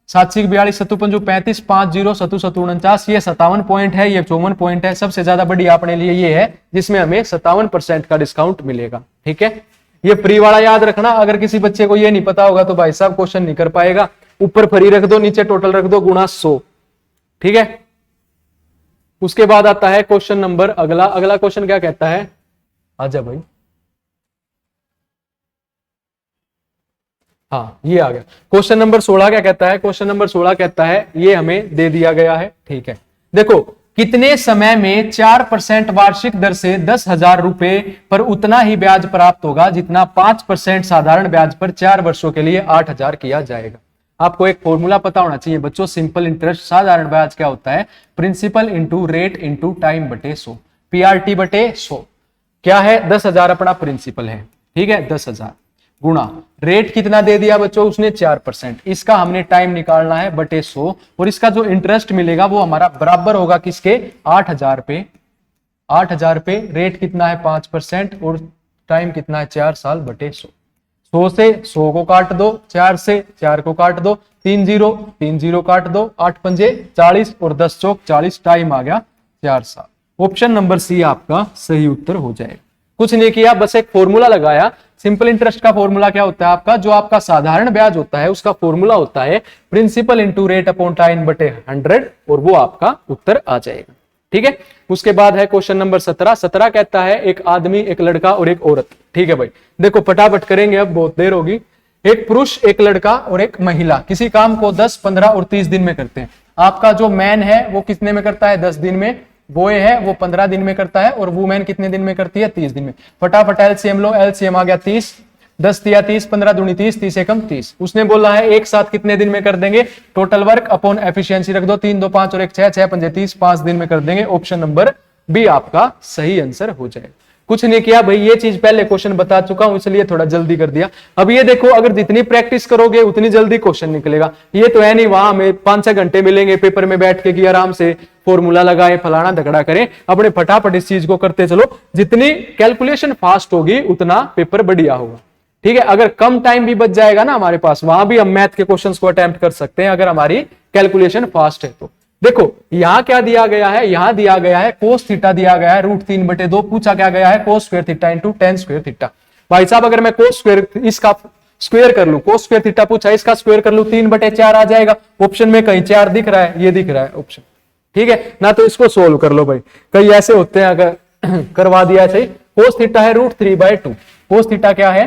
S1: 7 6 42, 7 5 35, 5 0 7 7 49, ये 57 पॉइंट है, ये 54 पॉइंट है। सबसे ज्यादा बड़ी अपने लिए ये है जिसमें हमें 57% का डिस्काउंट मिलेगा। ठीक है, ये फ्री वाला याद रखना। अगर किसी बच्चे को ये नहीं पता होगा तो भाई साहब क्वेश्चन नहीं कर पाएगा। ऊपर फ्री रख दो, नीचे टोटल रख दो, गुणा 100। ठीक है, उसके बाद आता है क्वेश्चन नंबर अगला क्वेश्चन क्या कहता है? आजा भाई, हाँ ये आ गया। क्वेश्चन नंबर 16 क्या कहता है? क्वेश्चन नंबर 16 कहता है, ये हमें दे दिया गया है। ठीक है, देखो कितने समय में 4% वार्षिक दर से 10,000 रुपए पर उतना ही ब्याज प्राप्त होगा जितना 5% साधारण ब्याज पर 4 वर्षों के लिए 8,000 किया जाएगा। आपको एक फॉर्मूला पता होना चाहिए बच्चों, सिंपल इंटरेस्ट। साधारण ब्याज क्या होता है? Principal into rate into time बटे 100, PRT/100। क्या है? 10,000 अपना प्रिंसिपल है, ठीक है, 10,000 गुणा रेट कितना दे दिया बच्चों उसने? 4%। इसका हमने टाइम निकालना है बटे 100, और इसका जो इंटरेस्ट मिलेगा वो हमारा बराबर होगा किसके? 8,000 पे। 8,000 पे रेट कितना है? 5%, और टाइम कितना है? 4 साल बटे 100। 100 से 100 को काट दो, 4 से 4 को काट दो, 3 0 काट दो, 8 पंजे 40 और 10 चौक 40, टाइम आ गया 4 साल। ऑप्शन नंबर सी आपका सही उत्तर हो जाएगा। कुछ नहीं किया, बस एक फॉर्मूला लगाया। सिंपल इंटरेस्ट का फॉर्मूला क्या होता है आपका, जो आपका साधारण ब्याज होता है उसका फॉर्मूला होता है principal into rate upon time बटे 100, और वो आपका उत्तर आ जाएगा। ठीक है, उसके बाद है क्वेश्चन नंबर 17। 17 कहता है एक आदमी, एक लड़का और एक औरत। ठीक है भाई, देखो फटाफट करेंगे, अब बहुत देर होगी। एक पुरुष, एक लड़का और एक महिला किसी काम को 10, 15 और 30 दिन में करते हैं। आपका जो मैन है वो कितने में करता है, 10 दिन में। बॉय है वो 15 दिन में करता है, और वुमेन कितने दिन में करती है, 30 दिन में। फटाफट एलसीएम लो, एलसीएम आ गया 30, 10 दिया 30, 15 दूनी 30, 30 एकम 30। उसने बोला है एक साथ कितने दिन में कर देंगे, टोटल वर्क अपॉन एफिशिएंसी रख दो, 3 2 5 और 1 6, 6 5 30, 5 दिन में कर देंगे। ऑप्शन नंबर बी आपका सही आंसर हो जाएगा। कुछ नहीं किया भाई, ये चीज पहले क्वेश्चन बता चुका हूं इसलिए थोड़ा जल्दी कर दिया। अब ये देखो, अगर जितनी प्रैक्टिस करोगे उतनी जल्दी क्वेश्चन निकलेगा। ये तो है नहीं वहां हमें 5-6 घंटे मिलेंगे पेपर में बैठ के कि आराम से फॉर्मूला लगाए, फलाना झगड़ा करें। अपने फटाफट इस चीज को करते चलो, जितनी कैलकुलेशन फास्ट होगी उतना पेपर बढ़िया होगा। ठीक है, अगर कम टाइम भी बच जाएगा ना हमारे पास, वहां भी हम मैथ के क्वेश्चंस को अटेम्प्ट कर सकते हैं अगर हमारी कैलकुलेशन फास्ट है तो। देखो यहां क्या दिया गया है, यहां दिया गया है कोस थीटा दिया गया है √3/2। पूछा क्या गया है, cos square theta into ten square theta. भाई साहब अगर मैं कोस स्क्वायर इसका स्क्वायर कर लूं, कोस स्क्वायर थीटा पूछा, इसका स्क्वायर कर लूं 3/4 आ जाएगा। ऑप्शन में कहीं 4 दिख रहा है, ये दिख रहा है ऑप्शन। ठीक है ना, तो इसको सोल्व कर लो भाई। कई ऐसे होते हैं, अगर करवा दिया ऐसे ही। कोस थीटा है √3/2। कोस थीटा क्या है,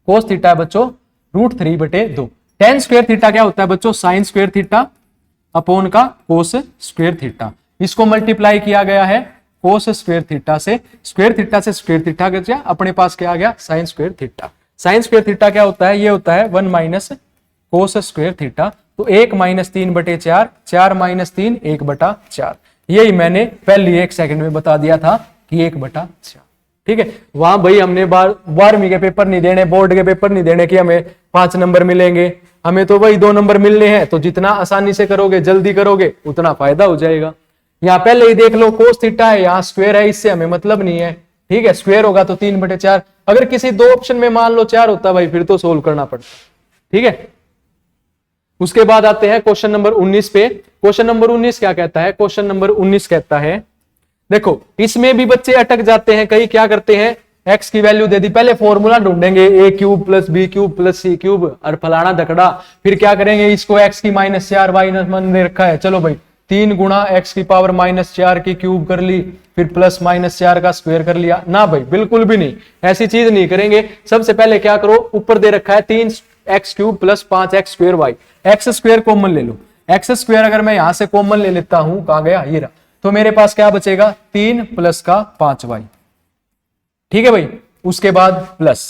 S1: कोस थीटा है बच्चों √3/2। टेन स्क्वायर थीटा क्या होता है बच्चों, साइन स्क्वायर थीटा अपॉन का कोस स्क्वायर थीटा। इसको मल्टीप्लाई किया गया है कोस स्क्वायर थीटा से, स्क्वायर थीटा से स्क्वायर थीटा गया, अपने पास क्या आ गया, sine square theta. Sine square theta क्या होता है, ये होता है 1 माइनस कोस स्क्वायर थीटा। तो 1 माइनस 3/4, 4 माइनस 3, 1/4। यही मैंने पहले 1 सेकंड में बता दिया था कि 1/4। ठीक है, वहां भाई हमने 12वीं के पेपर नहीं देने, बोर्ड के पेपर नहीं देने कि हमें 5 नंबर मिलेंगे। हमें तो वही 2 नंबर मिलने हैं। तो जितना आसानी से करोगे, जल्दी करोगे, उतना फायदा हो जाएगा। यहाँ पहले ही देख लो कोस थीटा है, यहाँ स्क्वायर है, इससे हमें मतलब नहीं है। ठीक है, स्क्वायर होगा तो 3/4। अगर किसी 2 ऑप्शन में मान लो 4 होता भाई, फिर तो सोल्व करना पड़ता। ठीक है, उसके बाद आते हैं क्वेश्चन नंबर 19 पे। क्वेश्चन नंबर 19 क्या कहता है, क्वेश्चन नंबर 19 कहता है, देखो इसमें भी बच्चे अटक जाते हैं। कई क्या करते हैं, एक्स की वैल्यू दे दी, पहले फॉर्मूला ढूंढेंगे a³ + b³ + c³ और फलाना धकड़ा। फिर क्या करेंगे, इसको x की -4 y मन दे रखा है, चलो भाई 3 गुणा x की पावर -4 की क्यूब कर ली, फिर प्लस -4 का स्क्वायर कर लिया। ना भाई बिल्कुल भी नहीं, ऐसी चीज नहीं करेंगे। सबसे पहले क्या करो, ऊपर दे रखा है 3x³ + 5x²y, x² कॉमन ले लो। x² अगर मैं यहां से कॉमन ले लेता हूं, कहां गया, ये रहा, तो मेरे पास क्या बचेगा, 3 + का 5y। ठीक है भाई, उसके बाद प्लस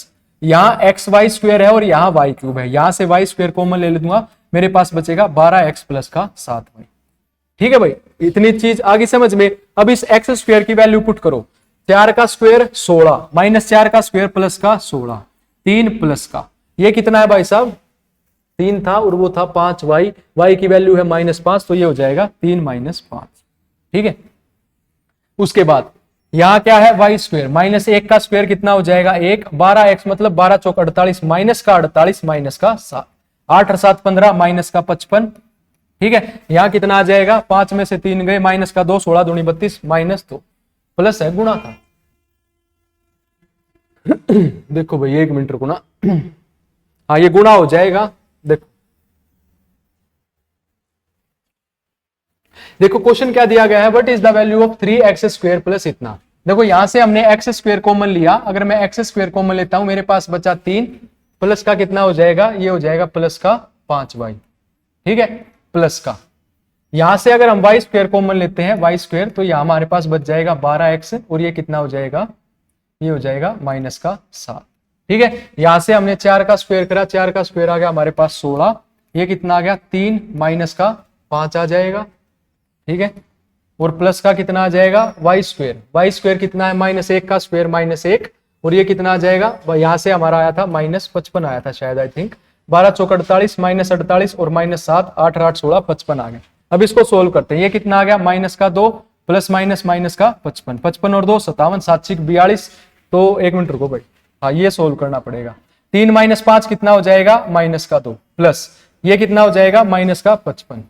S1: यहां xy² है और यहां y³ है, यहां से y² कॉमन ले लूंगा, मेरे पास बचेगा 12x + का 7y। ठीक है भाई, इतनी चीज आगे समझ में। अब इस x² की वैल्यू पुट करो, 4 का स्क्वायर 16, -4 का स्क्वायर प्लस का 16, 3 प्लस का, ये कितना है भाई साहब, 3 था और वो था 5y, y की वैल्यू है -5, तो ये हो जाएगा 3 - 5। ठीक है, उसके बाद यहां क्या है, y², -1 का स्क्वायर कितना हो जाएगा 1, 12x मतलब 12 × 4 = 48, माइनस का 48, माइनस का 7, 8 × 7 = 15, माइनस का 55। ठीक है, यहां कितना आ जाएगा, 5 में से 3 गए, माइनस का 2, 16 दूनी 32, -2, प्लस है, गुणा था। देखो भाई 1 मिनट रुको ना, हाँ ये गुणा हो जाएगा। देखो क्वेश्चन क्या दिया गया है, what is the value of 3x² + इतना। देखो यहां से हमने x² कॉमन लिया, अगर मैं x² कॉमन लेता हूं, मेरे पास बचा 3, प्लस का कितना हो जाएगा, ये हो जाएगा प्लस का 5y। ठीक है, प्लस का, यहां से अगर हम y² कॉमन लेते हैं, y², तो यहां हमारे पास बच जाएगा 12x, और ये कितना हो जाएगा, ये हो जाएगा -7। ठीक है, यहां से हमने 4 का स्क्वायर करा, 4 का स्क्वायर आ गया हमारे पास 16, ये कितना आ गया 3 माइनस का 5 आ जाएगा। ठीक है, और प्लस का कितना आ जाएगा y² कितना है, -1 का स्क्वायर -1, और ये कितना आ जाएगा, यहां से हमारा आया था -55 आया था शायद, आई थिंक 12 × 4 = 48, -48 और -7, 8 × 8 = 16, 55 आ गया। अब इसको सोल्व करते हैं, ये कितना आ गया, माइनस का 2 प्लस माइनस का 55, 55 और 2 57, 7 × 6 = 42। तो 1 मिनट रुको भाई, हाँ ये सोल्व करना पड़ेगा। 3 - 5 कितना हो जाएगा, -2 प्लस ये कितना हो जाएगा, -55।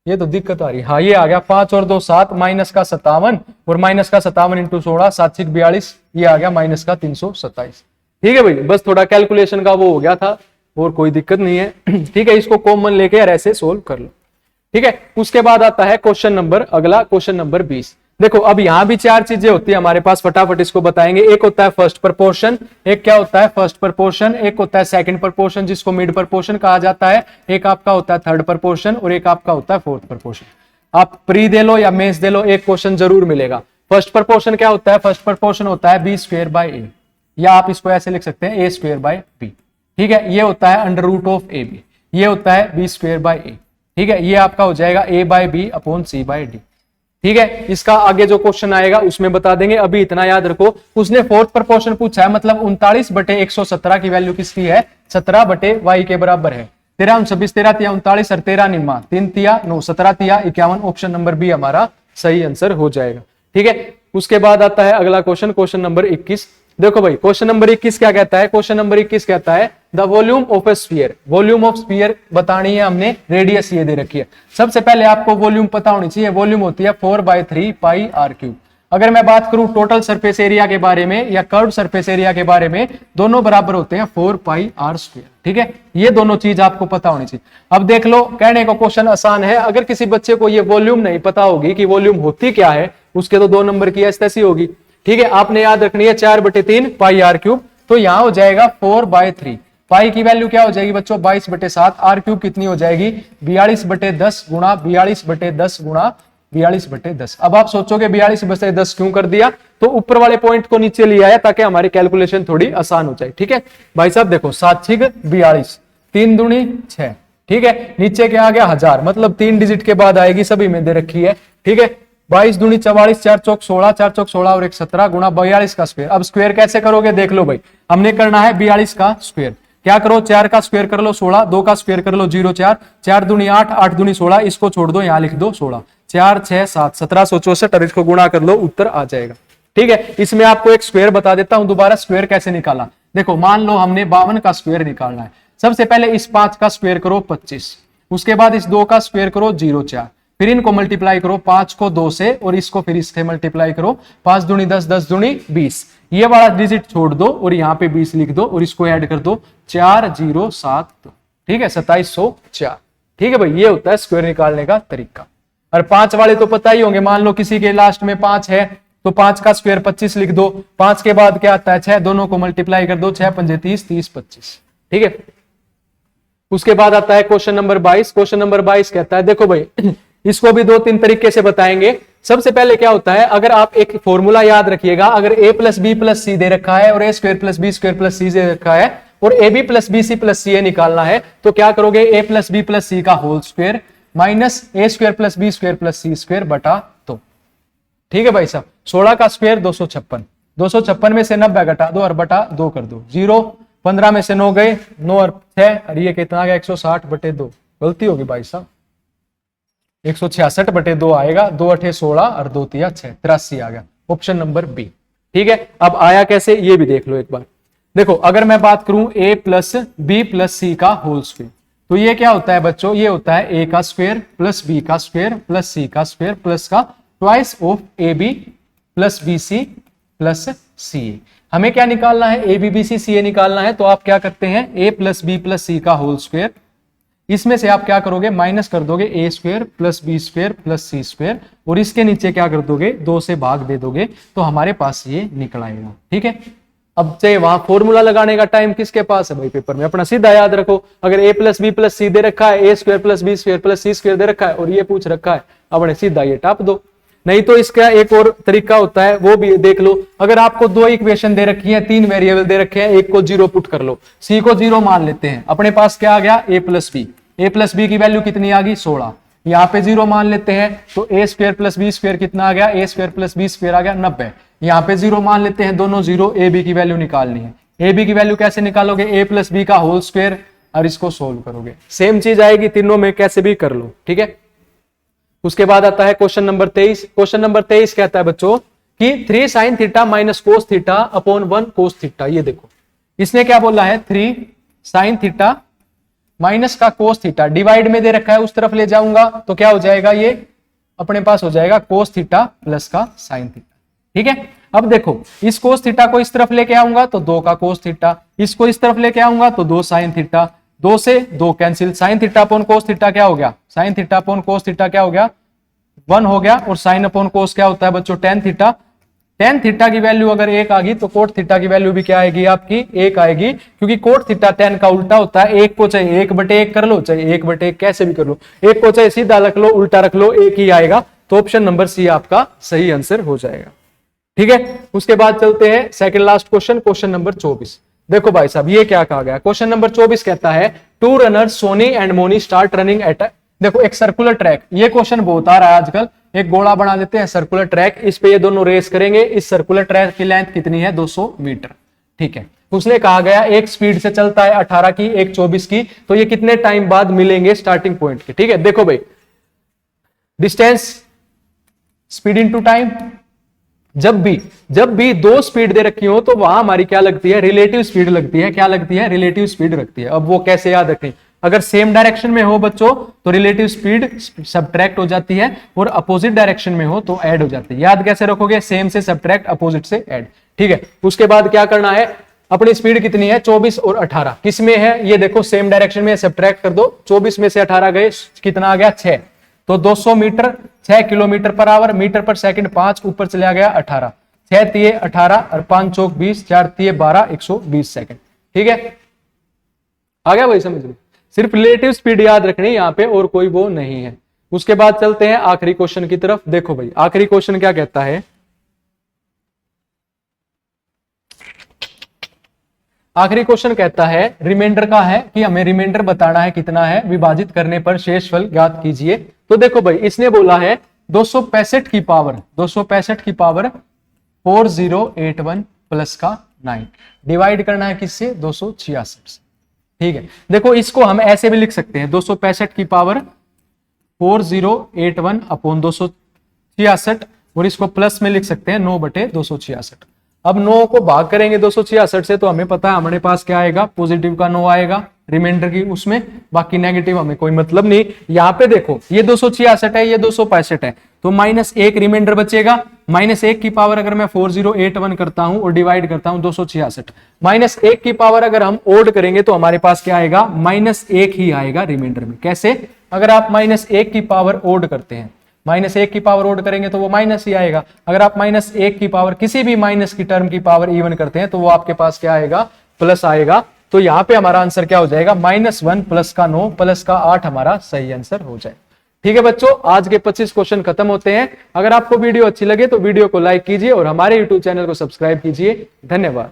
S1: ये तो दिक्कत आ रही है। हाँ ये आ गया 5 और 2 7 माइनस का 57 और माइनस का 57 इंटू 16 7 42, ये आ गया माइनस का 327। ठीक है भाई, बस थोड़ा कैलकुलेशन का वो हो गया था और कोई दिक्कत नहीं है। ठीक है, इसको कॉमन लेके यार ऐसे सोल्व कर लो। ठीक है, उसके बाद आता है क्वेश्चन नंबर, अगला क्वेश्चन नंबर 20। देखो अब यहां भी 4 चीजें होती है हमारे पास, फटाफट इसको बताएंगे। एक होता है फर्स्ट प्रपोर्शन, एक क्या होता है फर्स्ट प्रपोर्शन, एक होता है सेकंड प्रपोर्शन जिसको मिड प्रपोर्शन कहा जाता है, एक आपका होता है थर्ड प्रपोर्शन और एक आपका होता है फोर्थ प्रपोर्शन। आप प्री दे लो या मेंस दे लो, एक क्वेश्चन जरूर मिलेगा। फर्स्ट प्रपोर्शन क्या होता है? फर्स्ट प्रपोर्शन होता है बी स्क्वायर बाय ए, या आप इसको ऐसे लिख सकते हैं ए स्क्वायर बाय बी। ठीक है, ये होता है under root of A B, ये होता है बी स्क्वायर बाय ए। ठीक है, ये आपका हो जाएगा ए बाय बी अपॉन सी बाय डी। ठीक है, इसका आगे जो क्वेश्चन आएगा उसमें बता देंगे, अभी इतना याद रखो। उसने फोर्थ प्रपोर्शन पूछा है, मतलब 39/117 की वैल्यू किसकी है? 17/y के बराबर है। 13 26 13 तिया 39 और 13 निम्मा 3 तिया 9 17 तिया 51। ऑप्शन नंबर बी हमारा सही आंसर हो जाएगा। ठीक है, उसके बाद आता है अगला क्वेश्चन, क्वेश्चन नंबर 21। देखो भाई क्वेश्चन नंबर 21 क्या कहता है? क्वेश्चन नंबर 21 कहता है the volume of A sphere. Volume of sphere बतानी है हमने, रेडियस ये दे रखी है। सबसे पहले आपको वॉल्यूम पता होनी चाहिए। वॉल्यूम होती है 4/3 पाई आर क्यूब। अगर मैं बात करूं टोटल सरफेस एरिया के बारे में या कर्व सरफेस एरिया के बारे में, दोनों बराबर होते हैं 4 पाई आर स्क्वायर। ठीक है, ये दोनों चीज आपको पता होनी चाहिए। अब देख लो, कहने का क्वेश्चन आसान है, अगर किसी बच्चे को ये वॉल्यूम नहीं पता होगी कि वॉल्यूम होती क्या है, उसके तो 2 नंबर की ऐसी होगी। ठीक है, आपने याद रखनी है 4/3 पाई आर क्यूब, तो यहां हो जाएगा 4/3। पाई की वैल्यू क्या हो जाएगी बच्चों? 22/7। आर क्यूब कितनी हो जाएगी? 42/10 गुणा 42/10 गुणा 42/10। अब आप सोचोगे 42/10 क्यों कर दिया? तो ऊपर वाले पॉइंट को नीचे ले आया ताकि हमारी कैलकुलेशन थोड़ी आसान हो जाए। ठीक है भाई साहब, देखो 7 6 42, 3 दूनी 6। ठीक है, नीचे क्या आ गया? 1000, मतलब 3 डिजिट के बाद आएगी, सभी में दे रखी है। ठीक है, 22 दूनी 44, 4 चौक 16, 4 चौक 16 और 1 17 गुणा 42 का स्क्वायर। अब स्क्वायर कैसे करोगे? देख लो भाई, हमने करना है 42 का स्क्वायर। क्या करो? 4 का स्क्वायर कर लो 16, 2 का स्क्वायर कर लो 0 4, 4 दूनी 8, 8 दूनी 16, इसको छोड़ दो, यहां लिख दो 16, 4 6 7 1764 और इसको गुणा कर लो, उत्तर आ जाएगा। ठीक है, इसमें आपको एक स्क्वायर बता देता हूं दोबारा, स्क्वायर कैसे निकाला। देखो मान लो हमने 52 का स्क्वायर निकालना है। सबसे पहले इस 5 का स्क्वायर करो 25, उसके बाद इस 2 का स्क्वायर करो 0 4, फिर इनको मल्टीप्लाई करो 5 को 2 से और इसको फिर इससे मल्टीप्लाई करो, 5 दूनी 10, 10 दूनी 20। ये वाला डिजिट छोड़ दो और यहाँ पे 20 लिख दो और इसको ऐड कर दो, 4072। ठीक है, 2704। ठीक है भाई, ये होता है स्क्वायर निकालने का तरीका। और 5 वाले तो पता ही होंगे, मान लो किसी के लास्ट में 5 है तो 5 का स्क्वायर 25 लिख दो, 5 के बाद क्या आता है 6, दोनों को मल्टीप्लाई कर दो, 6 5 30, 30 25। ठीक है, उसके बाद आता है क्वेश्चन नंबर 22। क्वेश्चन नंबर 22 कहता है, देखो भाई इसको भी 2-3 तरीके से बताएंगे। सबसे पहले क्या होता है, अगर आप एक फॉर्मूला याद रखिएगा, अगर a plus B plus C दे रखा है और a square plus B square plus C दे रखा है और A B plus B C plus C A निकालना है, तो क्या करोगे? a plus B plus C का whole square minus A square plus B square plus C square बटा 2। ठीक है भाई साहब, 16 का स्क्वायर 256, 256 में से 90 घटा दो और बटा 2 कर दो, 0 15 में से 9 गए, 9 और 6 और ये कितना गया? 160/2। गलती होगी भाई साहब, 166/2 आएगा, 2 8 16 और 2 3 6, 83 आ गया। Option number B. ठीक है, अब आया कैसे ये भी देख लो एक बार। देखो अगर मैं बात करूं a plus B plus C का होल स्क्वायर, तो ये क्या होता है बच्चों? ये होता है a का स्क्वायर प्लस b का स्क्वायर प्लस c का स्क्वायर प्लस का twice of A B plus B C plus C A. हमें क्या निकालना है? A B B C C A निकालना है। तो आप क्या करते हैं? a plus B plus C का होल स्क्वायर, इसमें से आप क्या करोगे? माइनस कर दोगे A square plus B square plus C square और इसके नीचे क्या कर दोगे? 2 से भाग दे दोगे, तो हमारे पास ये निकल आएगा। ठीक है, अब चाहे वहां फॉर्मूला लगाने का टाइम किसके पास है भाई? पेपर में अपना सीधा याद रखो। अगर a plus B plus C दे रखा है, A square plus B square plus C square दे रखा है और ये पूछ रखा है, अपने सीधा ये टाप दो। नहीं तो इसका एक और तरीका होता है, वो भी देख लो। अगर आपको 2 इक्वेशन दे रखी है, 3 वेरिएबल दे रखे हैं, एक को 0 पुट कर लो, सी को 0 मान लेते हैं, अपने पास क्या आ गया? a प्लस बी की वैल्यू कितनी आ गई? 16। यहाँ पे 0 मान लेते हैं तो a square plus B square कितना आ गया? a square plus B square आ गया 90। यहाँ पे 0 मान लेते हैं, दोनों 0, ए बी की वैल्यू निकालनी है। ए बी की वैल्यू कैसे निकालोगे? a प्लस बी का होल स्क्वायर और इसको सोल्व करोगे, सेम चीज आएगी तीनों में, कैसे भी कर लो। ठीक है, उसके बाद आता है क्वेश्चन नंबर 23। क्वेश्चन नंबर 23 कहता है बच्चों कि 3 sin theta minus cos theta upon 1 cos theta. ये देखो इसने क्या बोला है? 3 sin थीटा माइनस का कोस थीटा, डिवाइड में दे रखा है उस तरफ ले जाऊंगा तो क्या हो जाएगा, ये अपने पास हो जाएगा कोस थीटा प्लस का साइन थीटा। ठीक है, अब देखो इस कोस थीटा को इस तरफ लेके आऊंगा तो 2 का कोस थीटा, इसको इस तरफ लेके आऊंगा तो 2 साइन थीटा, 2 से 2 cancel, sine theta upon cos theta क्या हो गया, sine theta upon cos theta क्या हो गया, 1 हो गया, और साइन अपॉन कोस क्या होता है बच्चों, टेन थीटा। टेन थीटा की वैल्यू अगर 1 आ गई तो कोट थीटा की वैल्यू भी क्या आएगी आपकी, 1 आएगी, क्योंकि कोट थीटा टेन का उल्टा होता है। 1 को चाहे 1/1 कर लो, चाहे 1/1 कैसे भी कर लो, 1 को चाहे सीधा रख लो, उल्टा रख लो, 1 ही आएगा। तो ऑप्शन नंबर सी आपका सही आंसर हो जाएगा। ठीक है, उसके बाद चलते हैं second last question, question number 24। देखो भाई साहब ये क्या कहा गया, क्वेश्चन नंबर 24 कहता है 2 runners Soni and Moni start running at, देखो एक सर्कुलर ट्रैक, ये क्वेश्चन बहुत आ रहा है आजकल, एक गोला बना लेते हैं सर्कुलर ट्रैक, इस पे ये दोनों रेस करेंगे, इस सर्कुलर ट्रैक की लेंथ कितनी है, 200 मीटर। ठीक है, उसने कहा गया एक स्पीड से चलता है 18 की, एक 24 की, तो ये कितने टाइम बाद मिलेंगे स्टार्टिंग पॉइंट के। ठीक है, देखो भाई डिस्टेंस, स्पीड इनटू टाइम, जब भी 2 स्पीड दे रखी हो तो वहां हमारी क्या लगती है, रिलेटिव स्पीड लगती है, क्या लगती है, रिलेटिव स्पीड लगती है। अब वो कैसे याद रखें, अगर सेम डायरेक्शन में हो बच्चों तो रिलेटिव स्पीड सब्ट्रैक्ट हो जाती है, और अपोजिट डायरेक्शन में हो तो ऐड हो जाती है। याद कैसे रखोगे, सेम से सब्ट्रैक्ट, अपोजिट से ऐड। ठीक है, उसके बाद क्या करना है, अपनी स्पीड कितनी है 24 और 18 किस में है, ये देखो सेम डायरेक्शन में, सब्ट्रैक्ट कर दो, 24 में से 18 गए, कितना आ गया 6, तो 200 metre 6 kilometre per hour, metre per second 5, ऊपर चला गया 18, 6 तिये 18 और 5 चौक 20, 4 तिये 12, 120 सेकंड। ठीक है, आ गया भाई समझ लो, सिर्फ रिलेटिव स्पीड याद रखनी यहां पे, और कोई वो नहीं है। उसके बाद चलते हैं आखिरी क्वेश्चन की तरफ। देखो भाई आखिरी क्वेश्चन क्या कहता है, आखिरी क्वेश्चन कहता है रिमाइंडर का है कि हमें रिमाइंडर बताना है कितना है, विभाजित करने पर शेषफल ज्ञात कीजिए। तो देखो भाई इसने बोला है 265 की पावर 4081 प्लस का 9, डिवाइड करना है किससे, 266 से। ठीक है, देखो इसको हम ऐसे भी लिख सकते हैं, 265 की पावर 4081 अपॉन 266, और इसको प्लस में लिख सकते हैं 9/266। अब 9 को भाग करेंगे 266 से तो हमें पता है हमारे पास क्या आएगा, पॉजिटिव का 9 आएगा रिमाइंडर की उसमें, बाकी नेगेटिव हमें कोई मतलब नहीं। यहाँ पे देखो ये 266 है, ये 265 है, तो -1 रिमाइंडर बचेगा। -1 की पावर अगर मैं 4081 करता हूं और डिवाइड करता हूं 266, -1 की पावर अगर हम ओड करेंगे तो हमारे पास क्या आएगा, -1 ही आएगा रिमाइंडर में। कैसे, अगर आप -1 की पावर ओड करते हैं, -1 की पावर ओड करेंगे तो वो माइनस ही आएगा। अगर आप -1 की पावर किसी भी माइनस की टर्म की पावर इवन करते हैं तो वो आपके पास क्या आएगा, प्लस आएगा। तो यहाँ पे हमारा आंसर क्या हो जाएगा, -1 प्लस का 9 प्लस का 8 हमारा सही आंसर हो जाए। ठीक है बच्चों, आज के 25 क्वेश्चन खत्म होते हैं। अगर आपको वीडियो अच्छी लगे तो वीडियो को लाइक कीजिए और हमारे यूट्यूब चैनल को सब्सक्राइब कीजिए। धन्यवाद।